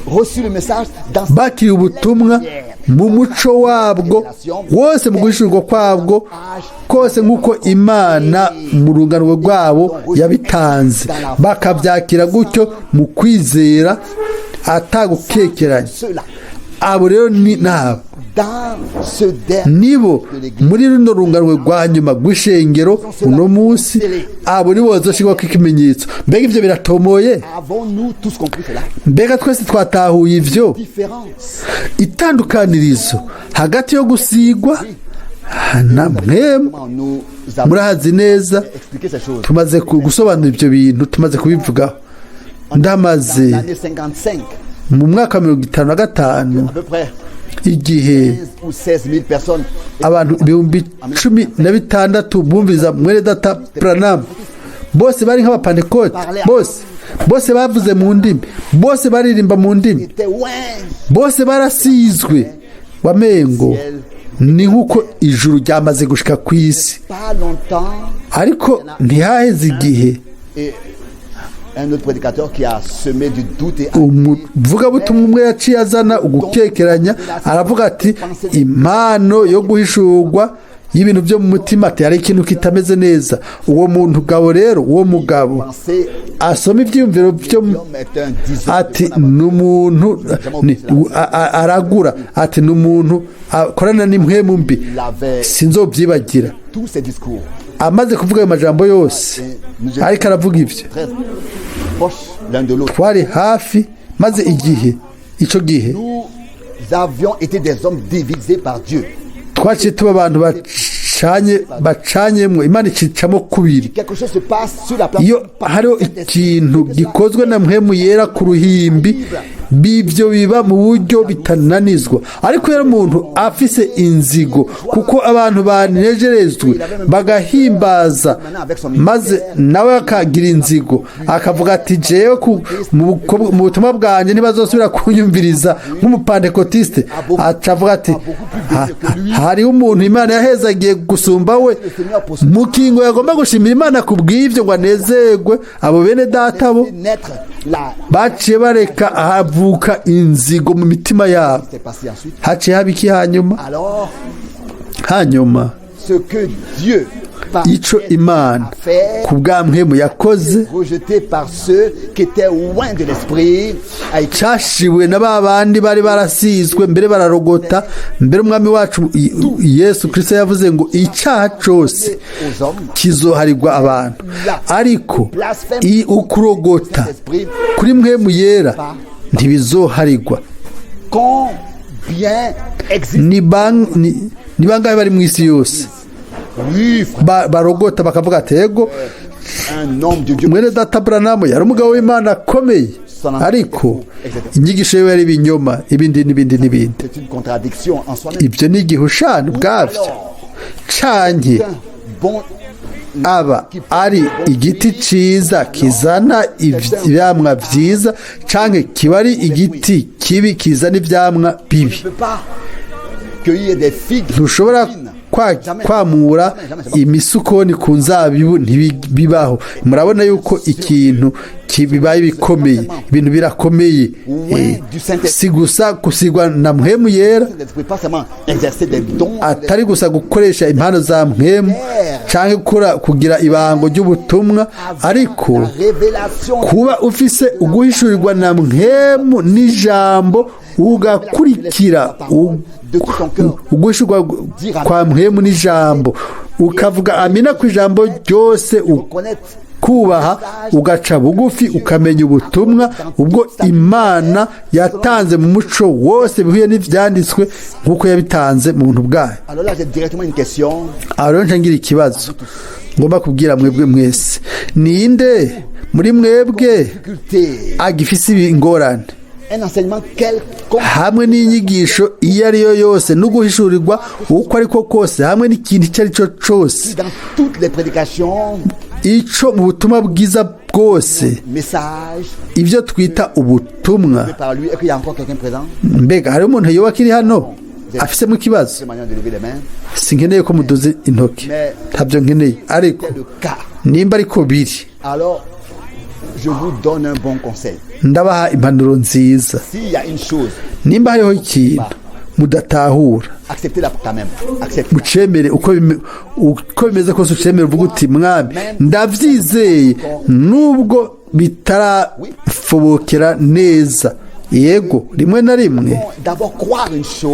reçu le message dans bakiriye ubutumwa mu muco wabwo wose, mu guhishurwa kwabwo kose nk'uko Imana mu rungano rwabo yabitanze, bakabyakira gutyo mu kwizera atagukekeranya. cela. Abo rero ni nabo Dans ce dernier nibo muri runo rungano rwa nyuma rw'ishengero uno munsi, abo nibo bazoshirwako ikimenyetso. Mbega ivyo biratomoye? avons-nous tous compris cela? Mbega twese twatahuye ivyo? Différence. Itandukanirizo hagati yo gusigwa na mpwemu, Comment nous avons murahazi neza. expliqué ces choses? Tumaze gusobanura ibyo bintu, tumaze kubivugaho. Ndamaze L'année 55, mu mwaka wa 55 à peu près igihe 15 ou 16 000 personnes. abantu 16,000 bumviza mwene data Branham, bose bari nk'abapantekote, bose bavuze mu ndimi, bose baririmba mu ndimi, Étaient loin. bose barasizwe. Wamengo ni nk'uko ijuru ryamaze gushika ku isi, Pas longtemps. ariko ntihaheze igihe Et un autre prédicateur qui a semé du doute et umuvugabutumwa umwe yaciye azana ugukekeranya, aravuga ati impano yo guhishurwa y'ibintu byo mu mutima, ati hari ikintu kitameze neza. Uwo muntu gabo rero, uwo mugabo pensait asoma ibyiyumviro byo l'homme est un disant. ati ni umuntu aragura, ati ni umuntu akorana n'impwemu mbi, Il avait sinzobyibagira. tous ces discours Amaze kuvuga ayo majambo yose, ariko aravuga ivyo, très proches l'un de l'autre. twari hafi, maze icyo gihe Nous avions été des hommes divisés par Dieu. twaciye tuba abantu bacanyemwo, Imana icicamo kubiri. Quelque chose se passe sur la Iyo plateforme. hariho ikintu gikozwe na mpwemu yera ku ruhimbi, bivyo biba mu buryo bitananizwa. Ariko rero umuntu afise inzigo, kuko abantu banejerezwe bagahimbaza, maze nawe akagira inzigo, akavuga ati jewe mu butumwa bwanjye ntibazosubira kunyumviriza nk'umupantekotiste. Acavuga ati hariho umuntu Imana yahezagiye gusumba we, mu kingo yagomba gushimira Imana ku bw'ivyo ngo anezerwe. Abo bene data bo Naître la. baciye bareka, ahavuka inzigo mu mitima yabo. C'est passé ensuite. Haciye haba iki hanyuma? Alors, ce que Dieu par ico Imana ku bwa mpwemu yakoze rejeté par ceux qui étaient loin de l'esprit a été cashiwe na ba bandi bari barasizwe, mbere bararogota. Mbere umwami wacu Yesu Kristo yavuze ngo icyaha cyose aux hommes. kizoharirwa abantu, ariko ukurogota kuri mpwemu yera ntibizoharirwa. Combien existe Ni bangahe bari mu isi yose barogota bakavuga ati ego un homme de Dieu? mwene data Branham yari umugabo w'Imana akomeye, ariko inyigisho ye yari ibinyoma, ibindi n'ibindi n'ibindi. C'est une contradiction en soi-même. Ibyo ni igihushani ubwabyo. Canke Un bon aba ari igiti ciza kizana ivyamwa vyiza, canke kiba ari igiti kibi kizana ivyamwa bibi. ne peut pas cueillir des figues Ntushobora kwamura imisukoni ku nzabibu ntibibaho. murabona yuko ikintu bibaye bikomeye, ibintu birakomeye. Si gusa gusigwa na mpwemu yera, atari gusa gukoresha impano za mpwemu cyangwa kugira ibango ry'ubutumwa, ariko kuba ufise uguhishurirwa na mpwemu n'ijambo ugakurikira uguhishurwa kwa mpwemu n'ijambo, ukavuga amina ku ijambo ryose, kubaha, ugaca bugufi, ukamenya ubutumwa ubwo Imana yatanze mu muco wose bihuye n'ibyanditswe nk'uko yabitanze mu buntu bwayo. aho rero ngira ikibazo ngomba kubwira mwebwe mwese, ninde muri mwebwe agifise ingorane hamwe n'inyigisho iyo ari yo yose no guhishurirwa uko ariko kose, hamwe n'ikintu icyo ari cyo cyose, icyo mu butumwa bwiza bwose, ibyo twita ubutumwa? Mbega hari umuntu yoba akiri hano afisemo ikibazo? sinkeneye ko muduze intoki, ntabyo nkeneye, ariko nimba ariko biri, ndabaha impanuro nziza. nimba hariho ikintu mudatahura, mucemere uko bimeze kose, ucemere uvuga uti mwami ndabyizeye nubwo bitarafobokera neza. yego, rimwe na rimwe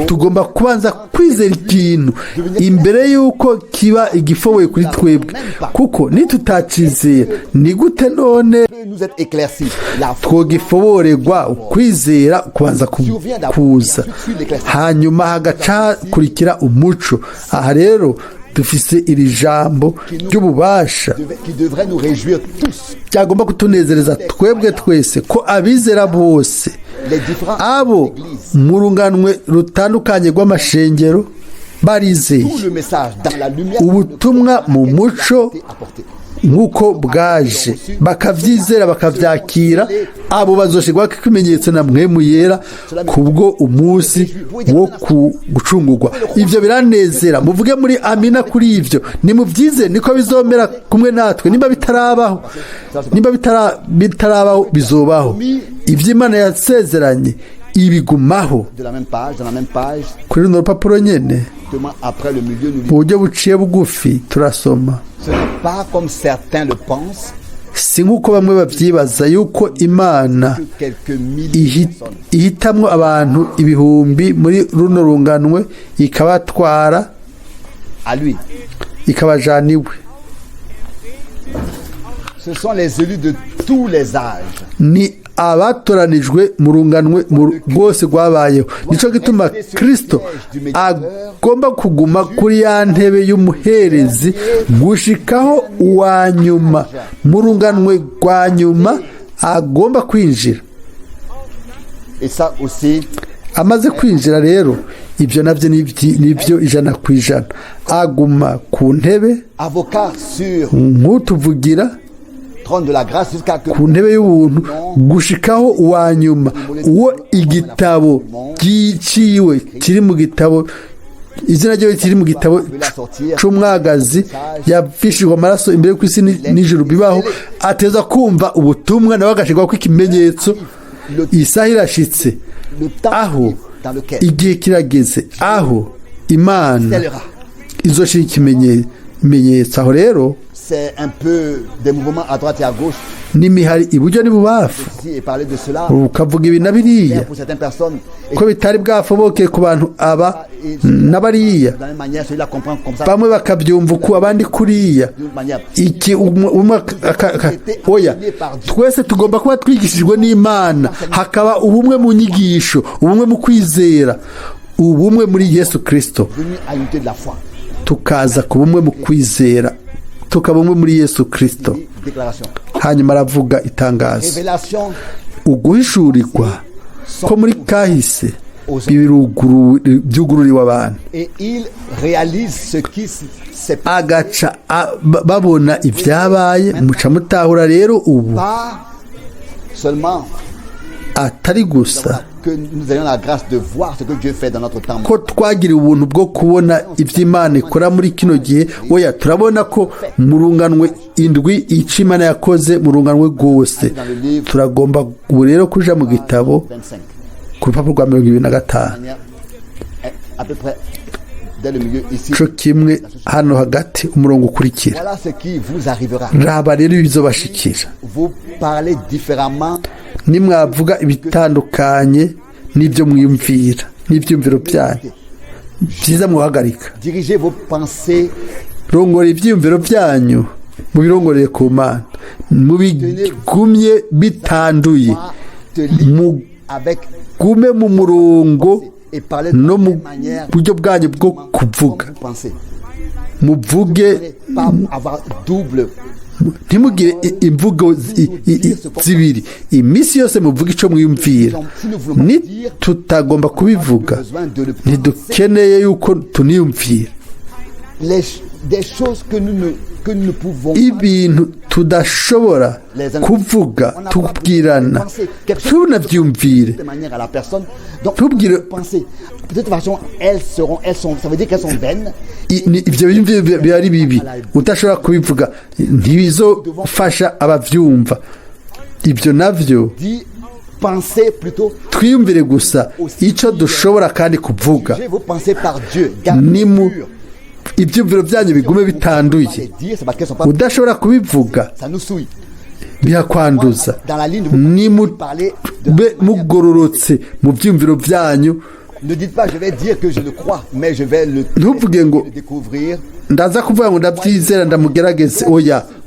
tugomba kubanza kwizera ikintu imbere y'uko kiba igifoboye kuri twebwe, kuko nitutacizera ni gute none twogifoborerwa? ukwizera kubanza kuza, hanyuma hagaca hakurikira umuco. aha rero dufise iri jambo ry'ububasha byagomba kutunezereza twebwe twese, ko abizera bose, abo mu runganwe rutandukanye rw'amashengero, barizeye ubutumwa mu muco nk'uko bwaje, bakabyizera bakabyakira. abo bazoshirwaho ikimenyetso na mpwemu yera kubwo umunsi wo gucungurwa. ibyo biranezera, muvuge muri amina kuri ibyo, nimubyizere niko bizomera kumwe natwe. nimba bitarabaho bizobaho. ibyo Imana yasezeranye ibigumaho. kuri runo rupapuro nyene mu buryo buciye bugufi turasoma, si nk'uko bamwe babyibaza yuko Imana ihitamwo abantu ibihumbi muri runo runganwe ikabatwara ikabajana iwe. ni abatoranijwe mu runganwe rwose rwabayeho. nicyo gituma Kristo agomba kuguma kuri ya ntebe y'umuherezi gushikaho uwa nyuma mu runganwe rwa nyuma agomba kwinjira. amaze kwinjira rero, ibyo nabyo nibyo 100%. aguma ku ntebe nk'utuvugira ku ntebe y'ubuntu gushikaho uwa nyuma, uwo igitabo giciwe kiri mu gitabo, izina rye kiri mu gitabo c'umwagazi yavishijwe amaraso imbere ku isi n'ijuru bibaho, ateza kumva ubutumwa nawe agashirwaho ko ikimenyetso. isaha irashitse, aho igihe kirageze, aho Imana izoshira ikimenyetso. aho rero c'est un peu des mouvements à droite et à gauche. n'imihari iburyo n'ibubafu, ukavuga ibi na biriya, ko bitari bwafobokeye ku bantu aba n'abariya. bamwe bakabyumva uku, abandi kuriya. oya, twese tugomba kuba twigishijwe n'Imana, hakaba ubumwe mu nyigisho, ubumwe mu kwizera, ubumwe muri Yesu Kristo, tukaza ku bumwe mu kwizera, tukaba umwe muri Yesu Kristo. hanyuma aravuga itangazo, uguhishurirwa ko muri kahise byugururiwe abantu, agaca babona ibyabaye. muca mutahura rero ubu atari gusa que nous ayons la grâce de voir ce que Dieu fait dans notre temps. ko twagiriwe ubuntu bwo kubona ibyo Imana ikora muri kino gihe, oya turabona ko mu runganwe indwi icyo Imana yakoze mu runganwe rwose. Turagomba ubu rero kuja mu gitabo 25. ku rupapuro rwa 25 À peu près dès le milieu ici. co kimwe hano hagati umurongo ukurikira. Voilà ce qui vous arrivera. Raba rero ibizobashikira Vous parlez différemment. nimwavuga ibitandukanye n'ibyo mwiyumvira n'ibyumviro byanyu, byiza muhagarika. Dirigez vos pensées. Rongora ibyiyumviro byanyu mubirongoreye ku Mana, mubigumye bitanduye, Avec mugume mu murongo et parler de no mu manière buryo bwanyu bwo kuvuga. vous pensez. Muvuge, Pas avoir double. ntimugire imvugo zibiri. Iminsi yose muvuge icyo mwiyumvira. Tutagomba kubivuga, ntidukeneye yuko tuniyumvira Des choses que nous ne pouvons pas. ibintu tudashobora kuvuga tubwirana, tunabyumvire. De manière à la personne. Donc, Tubwire pensez. De toute façon, elles sont, ça veut dire qu'elles sont vaines. ibyo biyumviro biba ari bibi, udashobora kubivuga ntibizofasha abavyumva. Ibyo navyo Dit, pensez plutôt. twiyumvire gusa icyo dushobora kandi kuvuga. Dirigez vos pensées par Dieu. Ni mu Gardez pur. ibyumviro byanyu bigume bitanduye. Dire, c'est parce qu'elles sont pas. Udashobora kubivuga Ça nous souille. birakwanduza. Dans la ligne de Ni vous parlez de. mube mugororotse mu byumviro byanyu. Ne dites pas, je vais dire que je le crois, mais je vais le découvrir. Ndaza kuvuga ngo ndabyizera ndamugerageze.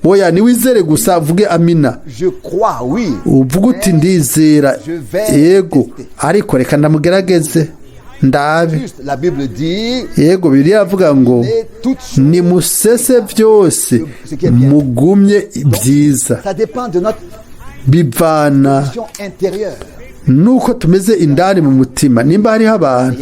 Oya niwizere gusa uvuge amina. Je crois, oui. Uvuga uti ndizera yego, ariko reka ndamugerageze ndabe. Juste, la Bible dit. Yego Bibiliya avuga ngo nimusese byose mugumye byiza. Ça dépend de notre Bivana vision intérieure. nuko tumeze indani mu mutima. Nimba hariho abantu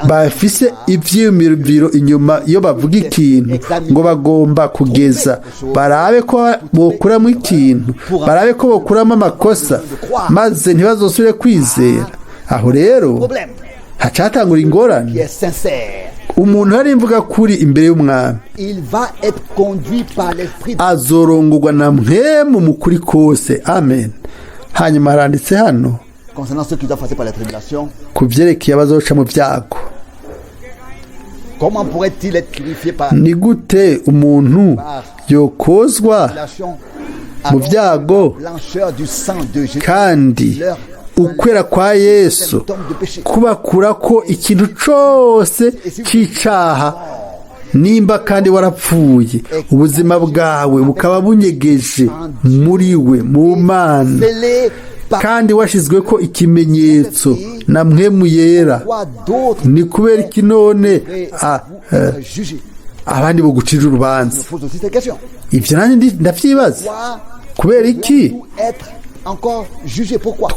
bafise ivyiyumviro inyuma iyo bavuga ikintu ngo bagomba kugeza barabe ko bokuramo ikintu, barabe ko bokuramo amakosa, maze ntibazosubire kwizera. Aho rero hacatangura ingorane. Umuntu hari imvuga kuri imbere y'umwami azorongorwa na mpwemu mu kuri kose. Amen. Hanyuma haranditse hano ku byerekeye abazoca mu byago. Ni gute umuntu yokozwa mu byago kandi ukwera kwa Yesu kubakura ko ikintu cyose cy'icaha? Nimba kandi warapfuye, ubuzima bwawe bukaba bunyegeje muri we mu Mana, kandi washizwe ko ikimenyetso na mpwemu yera, ni kubera iki none abandi bogucira urubanza? Ibyo nanjye ndavyibaza. Kubera iki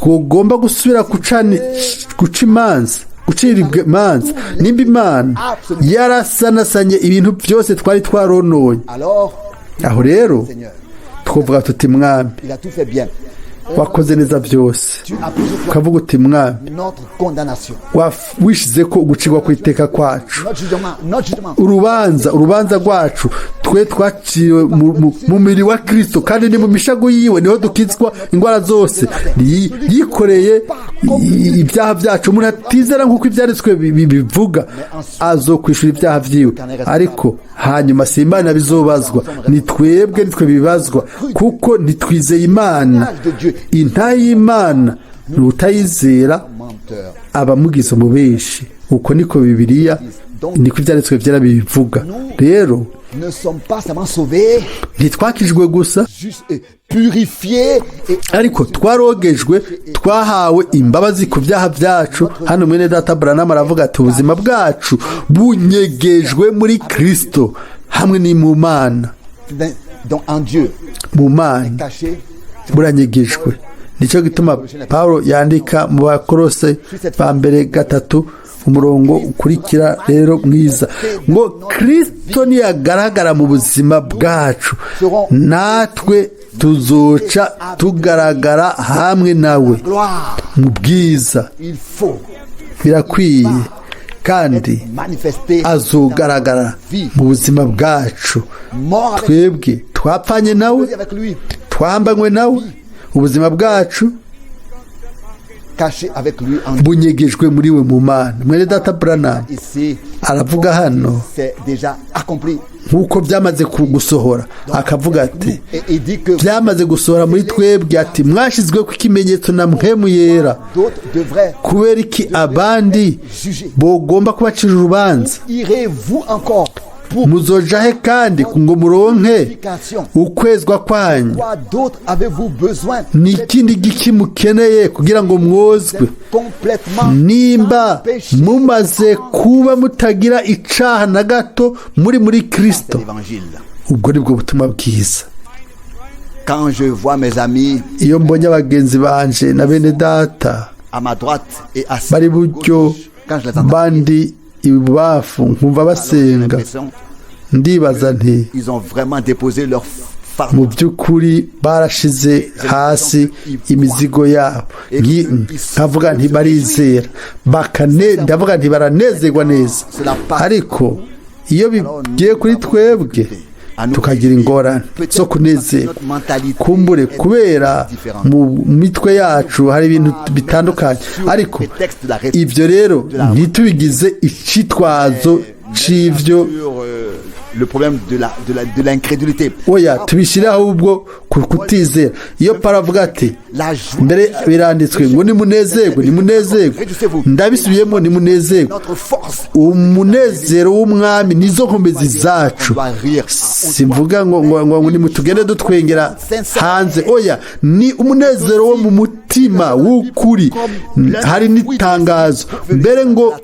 twogomba gusubira guca imanza, guciribwa imanza? Nimba Imana yarasanasanye ibintu byose twari twarononye, aho rero twovuga tuti Mwami wakoze neza byose. Ukavuga uti Mwami wishize ko gucirwa ku iteka kwacu, urubanza rwacu twe twaciwe mu mubiri wa Kristo, kandi ni mu mishago yiwe niho dukizwa indwara zose. Yikoreye ibyaha byacu. Umuntu atizera nk'uko ibyanditswe bivuga azokwishura ibyaha byiwe, ariko hanyuma si Imana bizobazwa, ni twebwe nitwe bibazwa, kuko ntitwizeye Imana. Intahe y'Imana n'utayizera abamugize umubeshi. Uko niko Bibiliya, niko ibyanditswe byera bibivuga. Rero ntitwakijwe gusa, ariko twarogejwe, twahawe imbabazi ku byaha byacu. Hano mwene data Branham aravuga ati ubuzima bwacu bunyegejwe muri Kristo hamwe ni mu Mana. Mu Mana buranyegejwe. Nicyo gituma Paulo yandika mu Bakorose ba mbere 3 umurongo ukurikira rero mwiza ngo Kristo niyagaragara mu buzima bwacu, natwe tuzoca tugaragara hamwe nawe gloire. mu bwiza. Il faut Birakwiye kandi manifester azogaragara mu buzima bwacu. mort avec Twebwe twapfanye nawe, lui, avec lui, twambanywe nawe, ubuzima bwacu caché avec lui en bunyegejwe muri we mu Mana. Mwene data Branham ici. aravuga hano C'est déjà accompli. nk'uko byamaze gusohora, akavuga ati Et il dit que byamaze gusohora muri twebwe, ati mwashyizwe ku ikimenyetso na mpwemu yera. d'autres devraient Kubera iki abandi bogomba kubacira urubanza? irez-vous encore pour Muzojahe kandi ngo muronke purification? ukwezwa kwanyu. Quoi d'autre avez-vous besoin? Ni ikindi giki mukeneye kugira ngo mwozwe? Complètement Nimba péché. mumaze kuba mutagira icaha na gato muri Kristo, C'est l'évangile. ubwo nibwo butumwa bwiza. Quand je vois mes amis Iyo mbonye abagenzi banje na bene data à ma droite et à bari sa buryo gauche, quand je les entends, bandi ibubafu nkumva alors j'ai basenga, l'impression ndibaza nti ils ont vraiment déposé leur mu fardeau. by'ukuri barashize hasi imizigo yabo. Nkavuga nti barizera, ndavuga nti baranezerwa neza. Ariko iyo bigiye kuri twebwe tukagira ingorane zo kunezerwa, kumbure kubera mu mitwe yacu hari ibintu bitandukanye. Ariko ibyo rero ntitubigize icitwazo c'ivyo le problème de l'incrédulité. Oya, tubishyire ahubwo kutizera. Iyo Pawulo avuga ati mbere biranditswe ngo nimunezerwe, nimunezerwe, ndabisubiyemo nimunezerwe. Umunezero w'umwami nizo nkomezi zacu. Simvuga ngo nimutugende dutwengera hanze. Oya, ni umunezero wo mu mutima w'ukuri. Hari n'itangazo mbere ngo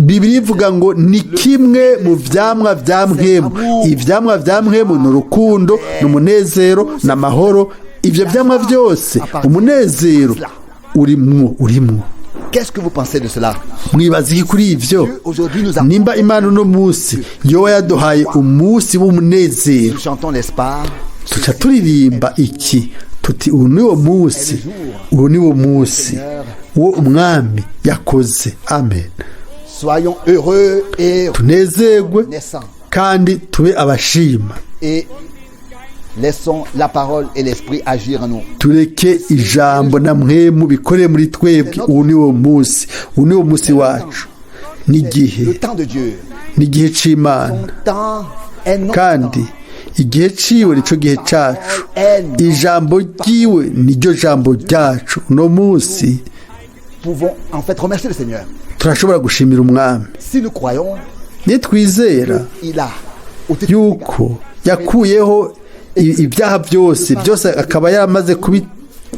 Bibiliya ivuga ngo ni kimwe mu vyamwa vya mpwemu. Ivyamwa vya mpwemu ni urukundo, ni umunezero, ni amahoro. Ivyo vyamwa vyose umunezero urimwo. Qu'est-ce que vous pensez de cela? Mwibaza iki kuri ivyo? Nimba Imana uno munsi yoba yaduhaye umunsi w'umunezero, Nous chantons, n'est-ce pas? tuca turirimba iki? Tuti ubu niwo munsi wo umwami yakoze. Amen. Soyons heureux et Tunezerwe naissants kandi tube abashima. et laissons la parole et l'esprit agir en nous. Tureke ijambo na mpwemu bikoreye muri twebwe. Ubu niwo munsi wacu, n'igihe Le temps de Dieu, n'igihe c'Imana, son temps est notre kandi temps. igihe ciwe nico gihe cacu. Ijambo ryiwe niryo jambo ryacu. Uno munsi Pouvons en fait remercier le Seigneur. turashobora gushimira umwami Si nous croyons, nitwizera il a ôté yuko yakuyeho ibyaha byose akaba yaramaze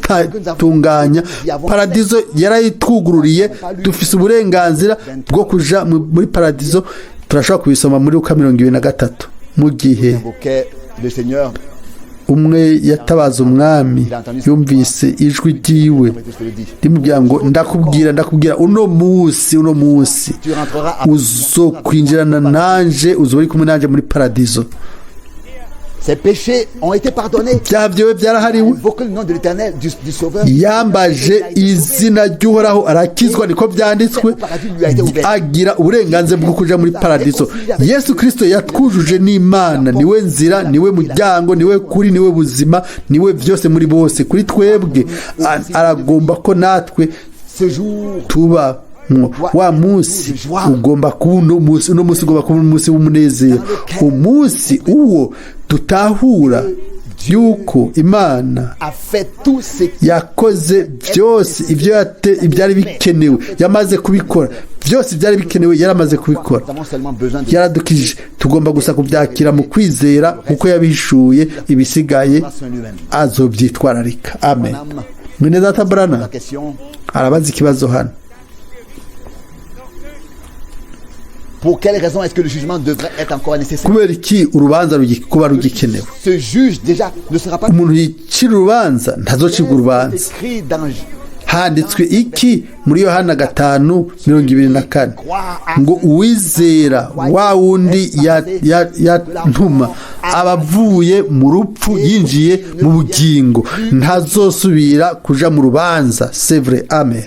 kubitunganya. Paradizo yarayitwugururiye, dufise uburenganzira bwo kuja muri paradizo. Turashobora kubisoma muri Luka 23 mu gihe invoquait le Seigneur. umwe yatabaza umwami, yumvise ijwi ryiwe rimubwira ngo ndakubwira uno munsi Tu rentreras à uzokwinjirana nanje, uzoba uri kumwe nanje muri paradizo. ses péchés ont été pardonnés. Ibyaha byiwe byarahariwe. Invoquez le nom de l'Éternel, du Sauveur. Yambaje izina ry'Uhoraho arakizwa, niko byanditswe. Agira uburenganzira bwo kuja muri paradizo. Yesu Kristo yatwujuje n'Imana, niwe nzira, niwe muryango, niwe kuri, niwe buzima, niwe byose muri bose. Kuri twebwe aragomba ko natwe Ce jour, tuba wa munsi ugomba kuba uno munsi ugomba kuba umunsi w'umunezero. Umunsi uwo tutahura yuko Imana a fait tout ce qui yakoze byose ibyari bikenewe, yamaze kubikora byose byari bikenewe, yaramaze kubikora, nous avons seulement besoin de yaradukijije. Tugomba gusa kubyakira mu kwizera kuko yabihishuye, ibisigaye azobyitwararika. Amen. Mwene data Branham la question. arabaza ikibazo hano. Pour quelle raison est-ce que le jugement devrait être encore nécessaire? Kubera iki urubanza kuba rugikenewe? Ce juge déjà ne sera pas Umuntu yicira urubanza ntazocibwa urubanza. écrit dans Handitswe iki muri Yohana 5:24 ngo uwizera wa wundi yantuma abavuye mu rupfu yinjiye mu bugingo ntazosubira kuja mu rubanza. C'est vrai, amen.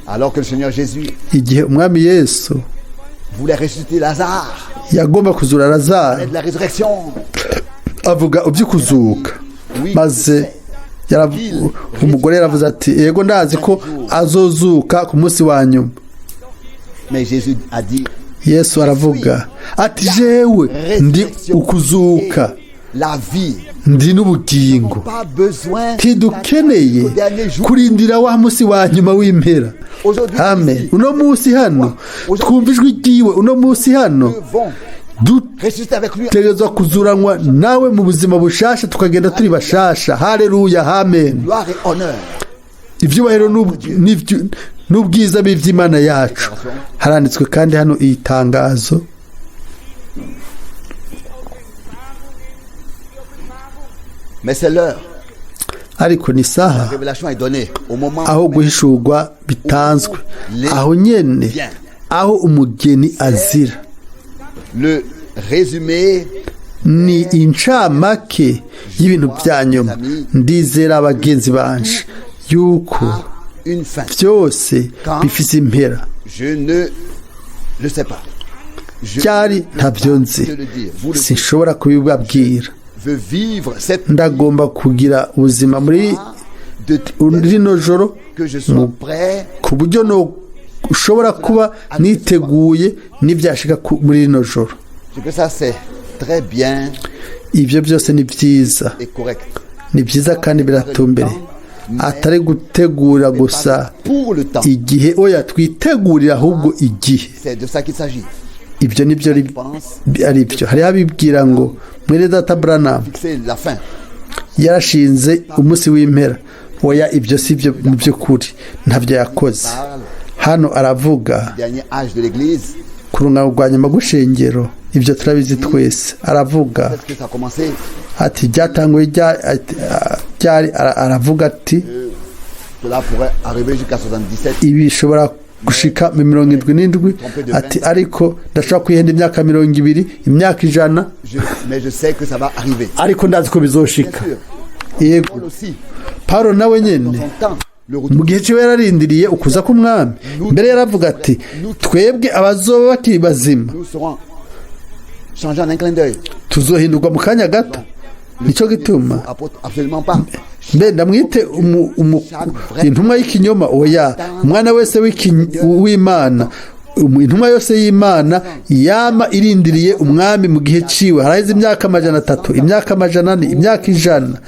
Alors que le Seigneur Jésus igihe umwami Yesu voulait ressusciter Lazare, yagomba kuzura Lazaro de la résurrection, avuga iby'ukuzuka, maze umugore yaravuze ati yego ndazi ko azozuka ku munsi wa nyuma. mais Jésus a dit, Yesu aravuga ati jewe ndi ukuzuka, la vie, ndi n'ubugingo, pas besoin ntidukeneye kurindira wa munsi wa nyuma w'impera. Amen. Uno munsi hano twumva ijwi ryiwe, uno munsi hano ressusciter avec lui. dutegerezwa kuzuranwa nawe mu buzima bushasha, tukagenda turi bashasha. Haleluya, amen. Gloire et honneur. Ibyubahiro n'ubwiza b'iby'Imana yacu. Haranditswe kandi hano iyi tangazo, mais c'est l'heure. ariko ni La saha révélation est donnée au moment aho guhishurwa bitanzwe, aho nyene aho umugeni azira. le résumé. Ni incamake y'ibintu bya nyuma. Ndizera abagenzi banje yuko Une fin. byose bifise impera. Je ne le sais pas. Je Byari ntabyo nzi, te le dire. Vous le sinshobora kubibabwira. veux vivre cette Ndagomba kugira ubuzima muri de rino joro que je sois prêt ku buryo no ushobora kuba niteguye n'ibyashika muri rino joro. Je que ça c'est très bien Ibyo byose ni byiza, et correct. ni byiza kandi biratumbere, atari gutegura gusa Pour le temps. igihe, oya twitegurira ahubwo igihe. C'est de ça qu'il s'agit. Ibyo nibyo ari byo. Hariho abibwira ngo mwene data Branham C'est la fin. yarashinze umunsi w'impera. Oya, ibyo si byo mu by'ukuri, ntabyo yakoze. Hano aravuga Dernier âge de l'église. ku runga rwa nyuma rw'ishengero, ibyo turabizi twese. Aravuga Est-ce que ça a commencé? ati byatanguye ryari, aravuga ati Cela pourrait arriver jusqu'à 77. ibi bishobora gushika 77, ati ariko ndashobora kwihenda imyaka 20, imyaka 100, Mais je sais que ça va arriver. ariko ndazi ko bizoshika. Bien sûr. Yego, Paul aussi. Paulo nawe nyene Son temps. Le mu retour. gihe cyo yararindiriye ukuza k'umwami. Mbere yaravuga ati twebwe abazoba bakiri bazima Nous serons changés en un clin d'œil. tuzohindurwa mu kanya gato. Nicyo gituma Absolument pas. mbe ndamwite intumwa y'ikinyoma. Oya, umwana wese w'Imana, intumwa yose y'Imana yama irindiriye umwami mu gihe ciwe. Haraheze imyaka 300, imyaka 400, imyaka 100.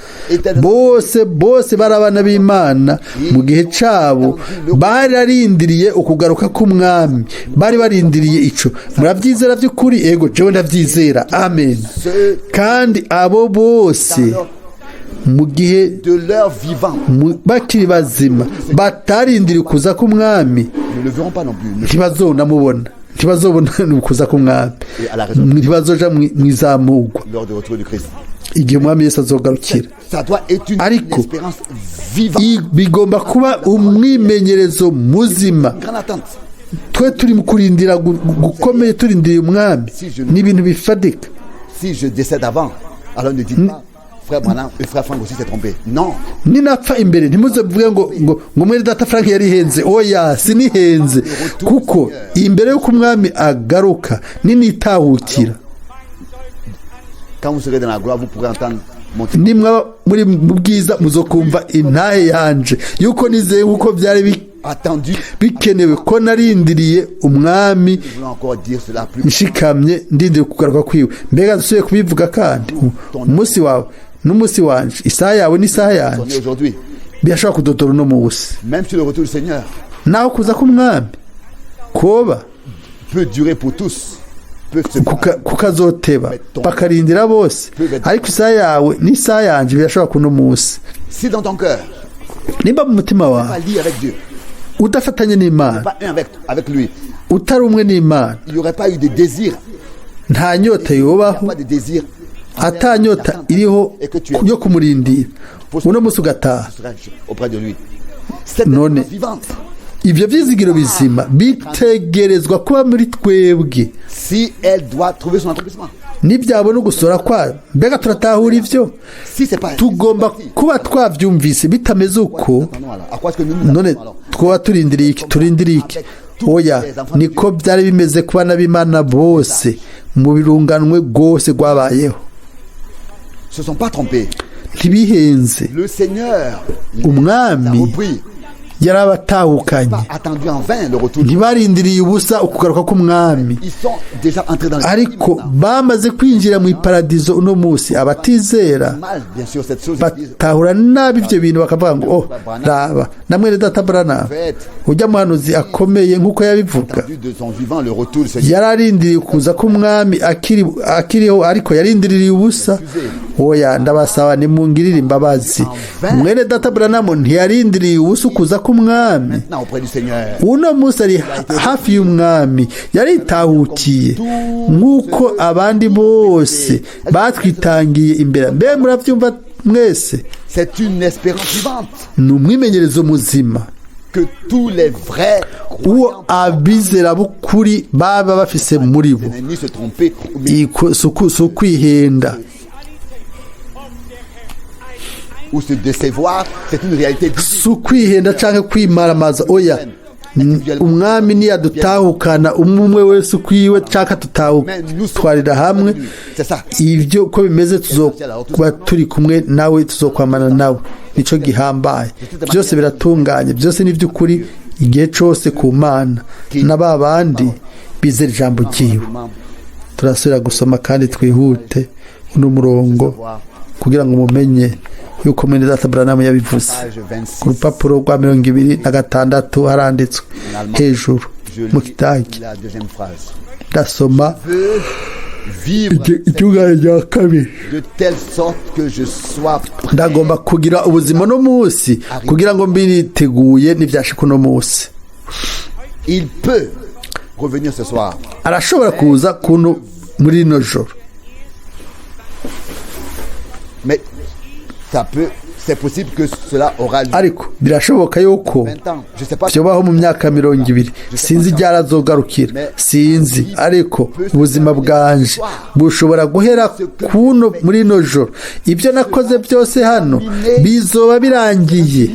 Bose bari abana b'Imana mu gihe cabo, bararindiriye ukugaruka k'umwami, bari barindiriye ico. Murabyizera by'ukuri? Ego, jewe ndabyizera. Amen. Kandi abo bose mu gihe De leur vivant. bakiri bazima batarindiriye ukuza k'umwami, Nous ne le verrons pas non plus. ntibazonamubona, ntibazobona ukuza k'umwami, ntibazoja mu izamurwa Lors du retour du Christ. igihe umwami Yesu azogarukira. Ça doit être une Ariko, espérance vivante. Bigomba kuba umwimenyerezo muzima. Grande attente. Twe turi mu kurindira gukomeye, turindiriye umwami, n'ibintu bifadika. Si je décède avant, alors ne dites pas, frère Branham et frère Franck aussi s'est trompé. Non. Ninapfa imbere ntimuzevuge ngo mwene data Frank yarihenze. Oya, sinihenze, kuko imbere y'uko umwami agaruka ninitahukira, Quand vous serez dans la gloire, vous pourrez entendre monter. nimwa muri mu bwiza muzokumva intahe yanje yuko nizeye uko byari Attendu. bikenewe ko narindiriye umwami Nous voulons encore dire cela plus. nshikamye ndindiriye kugaruka kwiwe. Mbega dusubiye kubivuga kandi umunsi wawe n'umunsi wanje, isaha yawe n'isaha On est yanje aujourd'hui. birashobora kudodora uno munsi. Même si le retour du Seigneur naho kuza k'umwami koba peut durer pour tous, peut se kukazoteba bakarindira bose, ariko isaha yawe n'isaha yanje birashobora kuno munsi. Si dans ton cœur, nimba mu mutima pas wawe lié avec Dieu, udafatanye n'Imana, pas un avec lui, utari umwe n'Imana, il n'y aurait pas eu de désir, nta nyota yobaho, pas de désir. ata nyota iriho yo kumurindira. Uno munsi ugataha, Tu seras auprès de lui. Cette None. espérance vivante, ibyo byizigiro bizima bitegerezwa kuba muri twebwe si elle doit trouver son accomplissement. n'ibyabona ugusora kwayo mbega turatahura ibyo Si c'est pas tugomba kuba twabyumvise bitameze uko à quoi est-ce que nous none twaba turindiriye iki oya niko byari bimeze ku bana b'Imana bose mu birunganwe rwose rwabayeho se sont pas trompés. ntibihenze Le Seigneur l'a umwami repris. yarabatahukanye Pas attendu en vain le retour. ntibarindiriye ubusa ukugaruka k'umwami Ils sont déjà entrés dans le ariko bamaze kwinjira mu iparadizo uno munsi abatizera mal, bien sûr, cette chose. Ils disent, batahura nabi ibyo bintu bakavuga ngo oh raba na mwene data Branham ujya muhanuzi akomeye nk'uko yabivuga attendu de son vivant le retour du Seigneur. yararindiriye kuza k'umwami akiriho ariko yarindiriye ubusa oya ndabasaba nimungirire imbabazi mwene data Branham ntiyarindiriye ubusa ukuza k'umwami Maintenant auprès du Seigneur. uno munsi ari hafi y'umwami yaritahukiye nk'uko abandi bose batwitangiye imbere mbe murabyumva mwese C'est une espérance vivante ni umwimenyerezo muzima que tous les vrais uwo abizera b'ukuri baba bafise muri bo ennemis se tromper ou bien si ukwihenda ou se décevoir, c'est une réalité difficile. si ukwihenda cyangwa kwimaramaza oya umwami niyadutahukana umwe wese ukwiwe cyangwa tutawutwarira hamwe C'est ça. ibyo uko bimeze tuzokuba turi kumwe nawe tuzokwamana nawe nicyo gihambaye byose biratunganye byose ni by'ukuri igihe cyose ku mana na ba bandi bizera ijambo ryiwe turasubira gusoma kandi twihute uno murongo kugira ngo mumenye yuko mwene data Branham yabivuze Page ku 26. rupapuro rwa 26 haranditswe hejuru mu kidage La deuxième phrase. ndasoma Veux vivre itungane rya kabiri de telle sorte que je sois prêt. ndagomba kugira ubuzima no munsi kugira ngo mbiriteguye n'ibyashika uno munsi Il peut revenir ce soir. arashobora kuza kuno muri rino joro Mais c'est possible que cela aura lieu. ariko birashoboka yuko 20 ans. Je sais pas. byobaho mu myaka 20 sinzi igihe azogarukira sinzi ariko ubuzima bwanje bushobora guhera kuno muri ino joro ibyo nakoze byose hano bizoba birangiye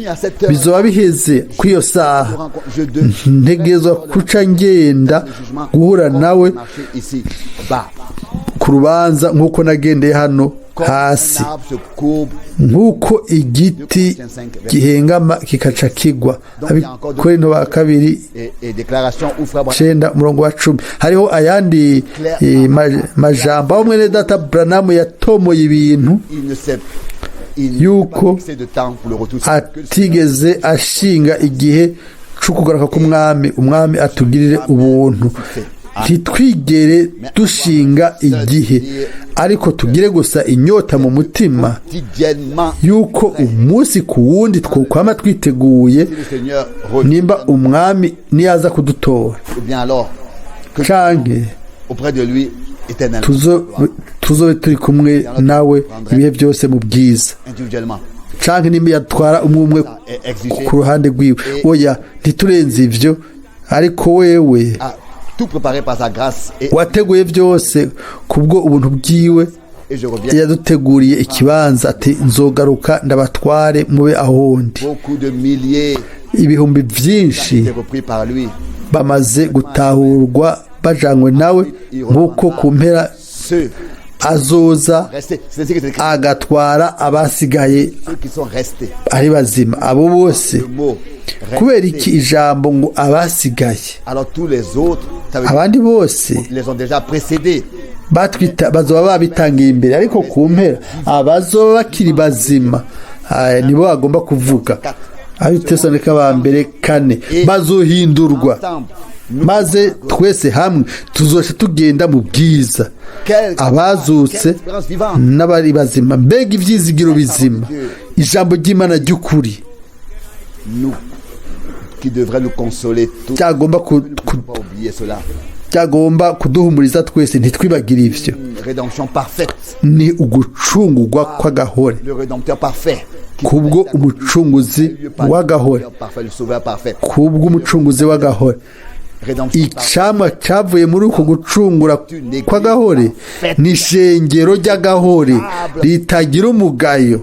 bizoba biheze ku iyo saha Je devais ntegerezwa kuca ngenda guhura nawe marcher ici bas. ku rubanza nk'uko nagendeye hano hasi Un arbre se courbe. nk'uko igiti gihengama kikaca kigwa Abikorintho ba kabiri Et déclaration où Frère Branham 9 umurongo wa 10 hariho ayandi majambo aho mwene data Branham yatomoye ibintu il yuko n'a pas de temps pour le retour. atigeze ashinga igihe cyo kugaruka k'umwami umwami atugirire ubuntu ntitwigere dushinga igihe ariko tugire gusa inyota mu mutima Quotidiennement, yuko umunsi ku wundi twokwama twiteguye si le Seigneur revient, nimba umwami niyaza kudutora ou bien alors que canke auprès de lui éternellement, tuzobe turi kumwe nawe ibihe byose mu bwiza individuellement. canke nimba yatwara umwe Et exiger ku ruhande rwiwe oya ntiturenze ivyo ariko wewe à tout préparé par sa grâce wateguye byose kubwo ubuntu bwiwe et je reviens. yaduteguriye ikibanza ati nzogaruka ndabatware mube ahondi Beaucoup de milliers ibihumbi byinshi étaient repris par lui. bamaze gutahurwa bajanywe nawe nk'uko ku mpera Ceux azoza restés, c'est ce que c'est écrit. agatwara abasigaye Ceux qui sont restés. ari bazima abo bose Le mot kubera restés. iki ijambo ngo abasigaye Alors tous les autres, ça veut dire abandi bose qu'ils les ont déjà précédés. bazoba babitangiye imbere ariko ku mpera abazoba bakiri bazima nibo bagomba kuvuga abitesonika ba mbere 4 bazohindurwa Ensemble, maze twese hamwe tuzoca tugenda mu bwiza abazutse espérance vivante. n'abari bazima mbega ibyizigiro bizima ijambo ry'Imana ry'ukuri Nous qui devrait nous consoler tous. cyagomba Ne pas oublier cela. cyagomba kuduhumuriza twese ntitwibagire ivyo Une rédemption parfaite. ni ugucungurwa kw'agahore Le rédempteur parfait. kubwo umucunguzi w'agahore, kubwo umucunguzi w'agahore. Icamwa cyavuye muri uko gucungura kw'agahore ni ishengero ry'agahore ritagira umugayo,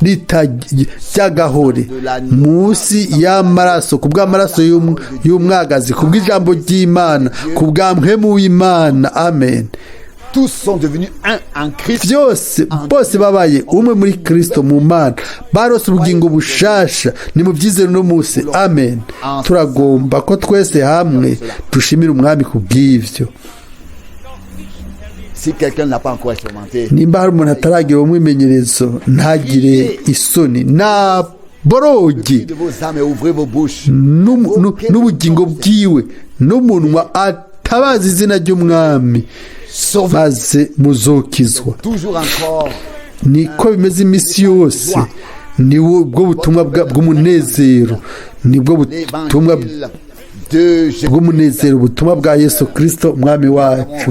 ry'agahore munsi y'amaraso, ku bw'amaraso y'umwagazi, ku bw'ijambo ry'Imana, ku bwa mpwemu w'Imana. Amen. Byose bose babaye umwe muri Kristo mu Mana, barose ubugingo bushasha. Ni mu byizere no munsi. Amen. Turagomba ko twese hamwe dushimira umwami ku bw'ivyo. Nimba hari umuntu ataragira umwimenyerezo, ntagire isoni, na boroge n'ubugingo bwiwe n'umunwa atabaza izina ry'umwami, maze muzokizwa. Niko bimeze iminsi yose. Nibwo butumwa bw'umunezero, nibwo butumwa bw'umunezero, ubutumwa bwa Yesu Kristo umwami wacu.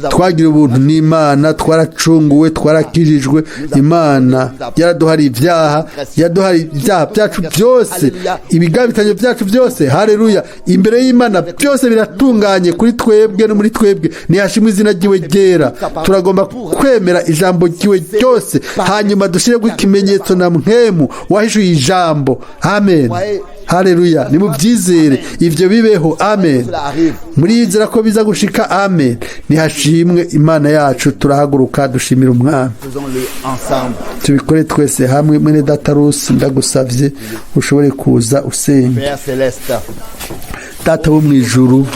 Twagira ubuntu n'Imana, twaracunguwe, twarakijijwe. Imana yaraduhari ibyaha, yaduhari ibyaha byacu byose, ibigabitanyo byacu byose. Haleluya. Imbere y'Imana byose biratunganye kuri twebwe no muri twebwe. Nihashimwe izina ryiwe ryera. Turagomba kwemera ijambo ryiwe ryose, hanyuma dushireho ikimenyetso na mpwemu wahishuye ijambo. Amen. Haleluya. Ni mu byizere ivyo bibeho. Amen. Muri yizera ko biza gushika. Amen. Nihashimwe Imana yacu. Turahaguruka dushimira umwami. Tubikore twese hamwe. Mwene Data Rusi, ndagusavye ushobore kuza usenga. Data wo mwijuru,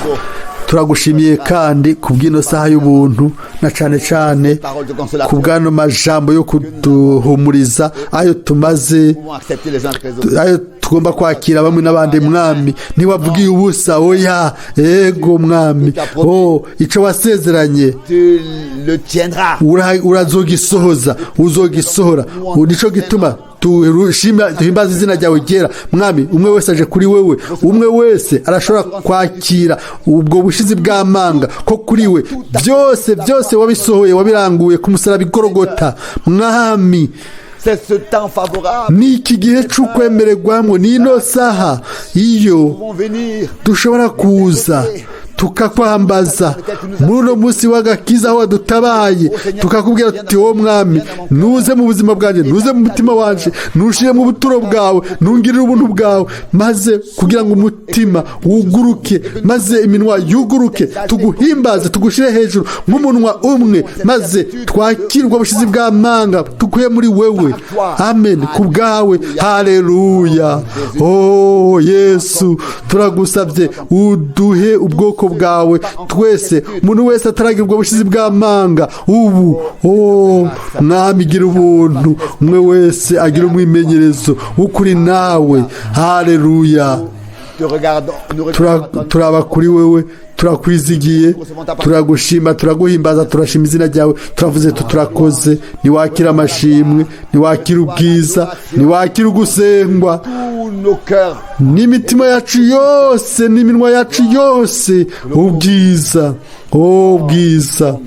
turagushimiye kandi kubw'ino saha y'ubuntu, na cane cane kubw'ano majambo yo kuduhumuriza, ayo tumaze, ayo tugomba kwakira bamwe n'abandi. Mwami, ntiwavugiye ubusa. Oya, ego mwami, ico wasezeranye urazogisohoza, uzogisohora. Nico gituma duhimbaza izina ryawe ryera. Mwami, umwe wese aje kuri wewe, umwe wese arashobora kwakira ubwo bushizi bw'amanga ko kuri we byose wabisohoye, wabiranguye ku musaraba i Golgotha. Mwami, ni iki gihe c'ukwemererwamwo, n'ino saha iyo dushobora kuza tukakwambaza muri uno munsi w'agakiza aho wadutabaye, tukakubwira tuti wo mwami, nuze mu buzima bwanjye, nuze mu mutima wanje, nushire mu buturo bwawe, nungirire ubuntu bwawe, maze kugira ngo umutima wuguruke, maze iminwa yuguruke, tuguhimbaze, tugushire hejuru nk'umunwa umwe, maze twakirwa ubushizi bw'amanga tukuye muri wewe. Amen. Ku bwawe. Haleluya. Yesu, turagusavye uduhe ubwoko bwawe twese, umuntu wese ataragirwa ubushizi bw'amanga ubu. Mwami, gira ubuntu, umwe wese agira umwimenyerezo w'ukuri nawe. Haleluya. Turaba kuri wewe, turakwizigiye, turagushima, turaguhimbaza, turashima izina ryawe. Turavuze turakoze. Niwakira amashimwe, niwakira ubwiza, niwakira ugusengwa n'imitima yacu yose, n'iminwa yacu yose. Ubwiza, ubwiza.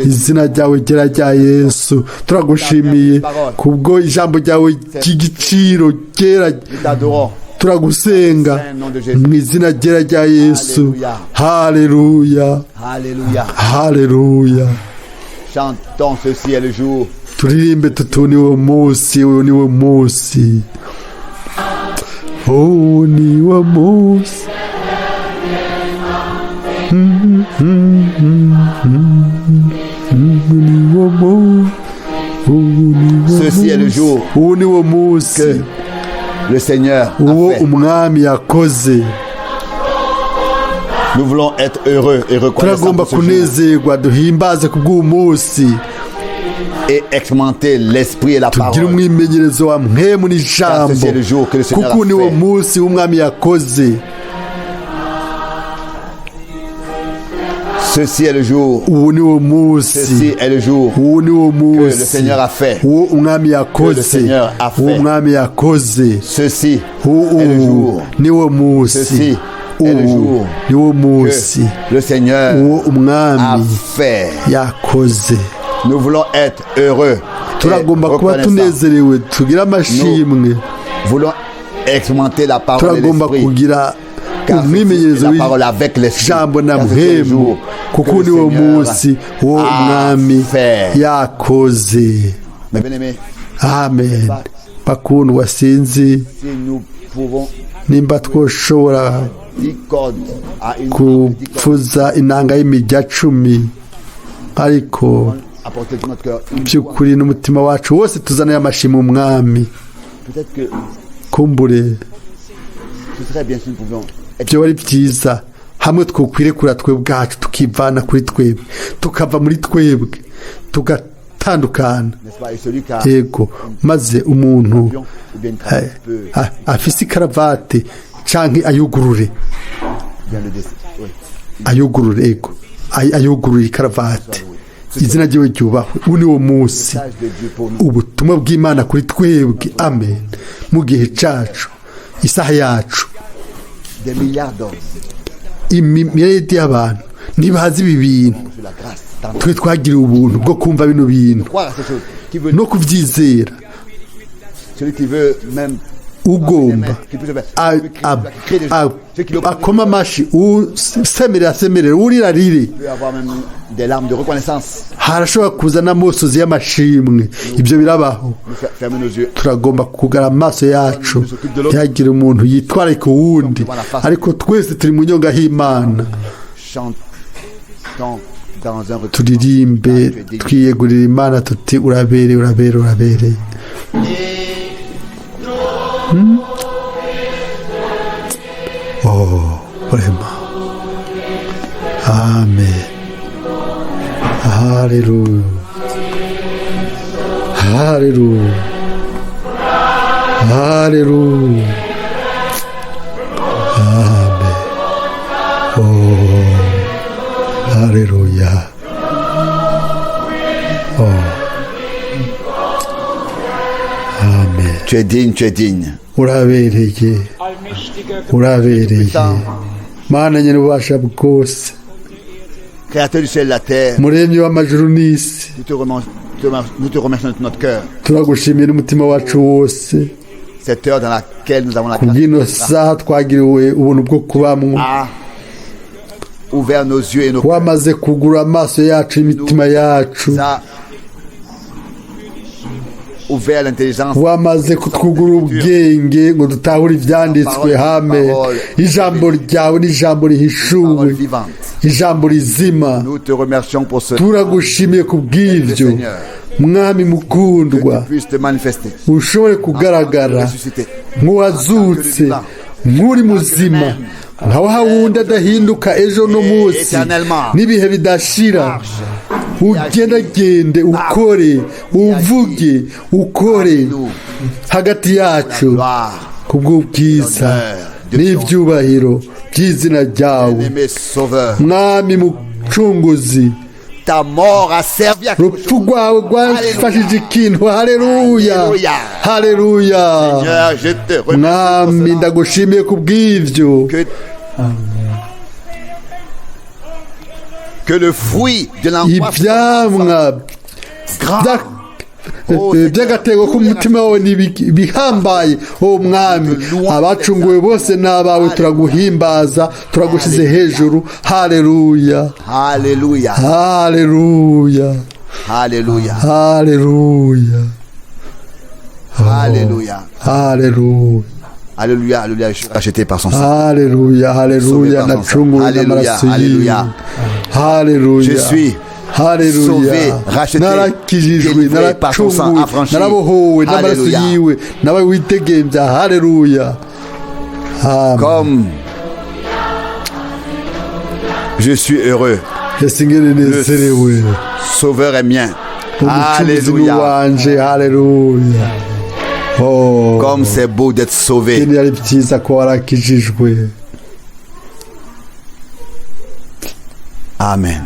Izina ryawe ryera rya Yesu, turagushimiye kubwo ijambo ryawe ry'igiciro ryera. Turagusenga mu izina ryera rya Yesu. Haleluya. Haleluya. Chantons, ceci est le jour. Turirimbe tuti niwo munsi, uwo niwo munsi. Niwo munsi. Ceci est le jour. Uwo niwo munsi le Seigneur a fait. Umwami yakoze. Nous voulons être heureux et reconnaissants pour ce jour. Duhimbaze kubw'uwo munsi et expérimenter l'esprit et la parole. Tugira umwimenyerezo wa mpwemu n'ijambo, kuko niwo munsi w'umwami yakoze. Ceci est le jour. Ceci est le jour que le Seigneur a fait. Que le Seigneur a fait. Ceci est le jour. Ceci est le jour que le Seigneur a fait. Nous voulons être heureux. turagomba kuba tunezerewe tugira amashimwe Voulons expérimenter la parole de turagomba l'esprit. kugira Car umwimenyerezo c'est la parole avec l'esprit. w'ijambo na Car c'est le muhemu jour kuko que le ni wo Seigneur munsi wo a umwami fait. yakoze. Mes bien-aimés, amen. bakundwa sinzi si nous pouvons nimba twoshobora discorde à une kuvuza inanga y'imirya cumi ariko apporter de notre cœur une fois. by'ukuri n'umutima wacu wose tuzanaye amashimwe umwami. Peut-être que kumbure ce serait bien si nous pouvions être byo ari byiza hamwe twokwirekura twe bwacu tukivana kuri twebwe tukava muri twebwe tugatandukana, n'est-ce pas, et celui qui a yego, maze umuntu ou bien une cravate peut afise ikaravate canke ayugurure bien le décider. Oui. ayugurure yego ayugurure ikaravate, izina ryiwe ryubahwe. ubu ni wo munsi Message de Dieu pour nous. ubutumwa bw'Imana kuri twebwe, amen. mu gihe cacu, isaha yacu, Des milliards d'hommes imiliyaridi y'abantu ntibazi ibi bintu, sur la grâce. Tant twe twagiriwe ubuntu bwo kumva bino bintu croire à ces choses. Qui veut, no kubyizera. celui qui veut même ugomba qui peut se faire, créer des a- choses. Ceux qui le akoma amashi usemerera urira rire, peut avoir même des larmes de reconnaissance. harashobora kuza n'amosozi y'amashimwe. ibyo birabaho. Nous fermer nos yeux. turagomba kugara amaso yacu ntihagire umuntu yitware ku wundi, ariko twese turi mu nyonga y'Imana. Chantons dans un retour. turirimbe twiyegurira Imana tuti urabereye urabereye urabereye. Oh, vraiment. Amen. Hallelujah. Hallelujah. Hallelujah. Amen. Oh, hallelujah. Oh. Amen. Tu es digne, tu es digne. Urabereye. Urabereye. Mana nyene ubasha bwose, Créateur du ciel et de la terre, muremyi w'amajuru n'isi, nous te remercions de notre cœur. turagushimiye n'umutima wacu wose Cette heure dans laquelle nous avons la kubw'ino grâce saha twagiriwe ubuntu bwo kubamwo, a ouvert nos yeux et nos cœurs. wamaze kugura amaso yacu n'imitima yacu, Nous a ouvert l'intelligence. wamaze kutwugura ubwenge ngo dutahure ivyanditswe hame. ijambo ryawe ni ijambo Parole rihishuwe, vivante. ijambo rizima. Nous te remercions pour ce turagushimiye ku bw'ivyo mwami mukundwa, que tu puisses te manifester. ushobore kugaragara Ressuscité. nk'uwazutse, nk'uri muzima, nka wa wundi adahinduka ejo no munsi n'ibihe bidashira. ugendagende ukore, uvuge ukore hagati yacu kubw'ubwiza n'ivyubahiro by'izina ryawe, Bien-aimé Sauveur, mwami mucunguzi. ta mort a servi à quelque urupfu chose. rwawe rwafashije ikintu. haleluya, haleluya. Seigneur, je te remercie mwami pour cela. ndagushimiye ku bw'ivyo, Que le fruit de l'angoisse ivyamwa grand by'agatego k'umutima wawe bihambaye. o mwami, abacunguwe bose n'abawe turaguhimbaza, turagushize hejuru. haleluya, Alléluia. haleluya, Alléluia. haleluya, Alléluia. haleluya, Alléluia. Alléluia. Je suis racheté par son sang. haleluya, haleluya. Sauvé par son nacunguwe sang. n'amaraso Alléluia, yiwe. haleluya, Je suis haleluya. sauvé, racheté, narakijijwe, délivré par son sang, naracunguwe, affranchi. narabohowe n'amaraso Alléluia. yiwe, nawe witegembya. haleluya. Amen. Comme je suis heureux. Yasingere nezerewe, Sauveur est mien. umucunguzi ni Alléluia. wanje. haleluya. Oh, Comme c'est beau d'être sauvé. ni ari byiza ko warakijijwe. Amen.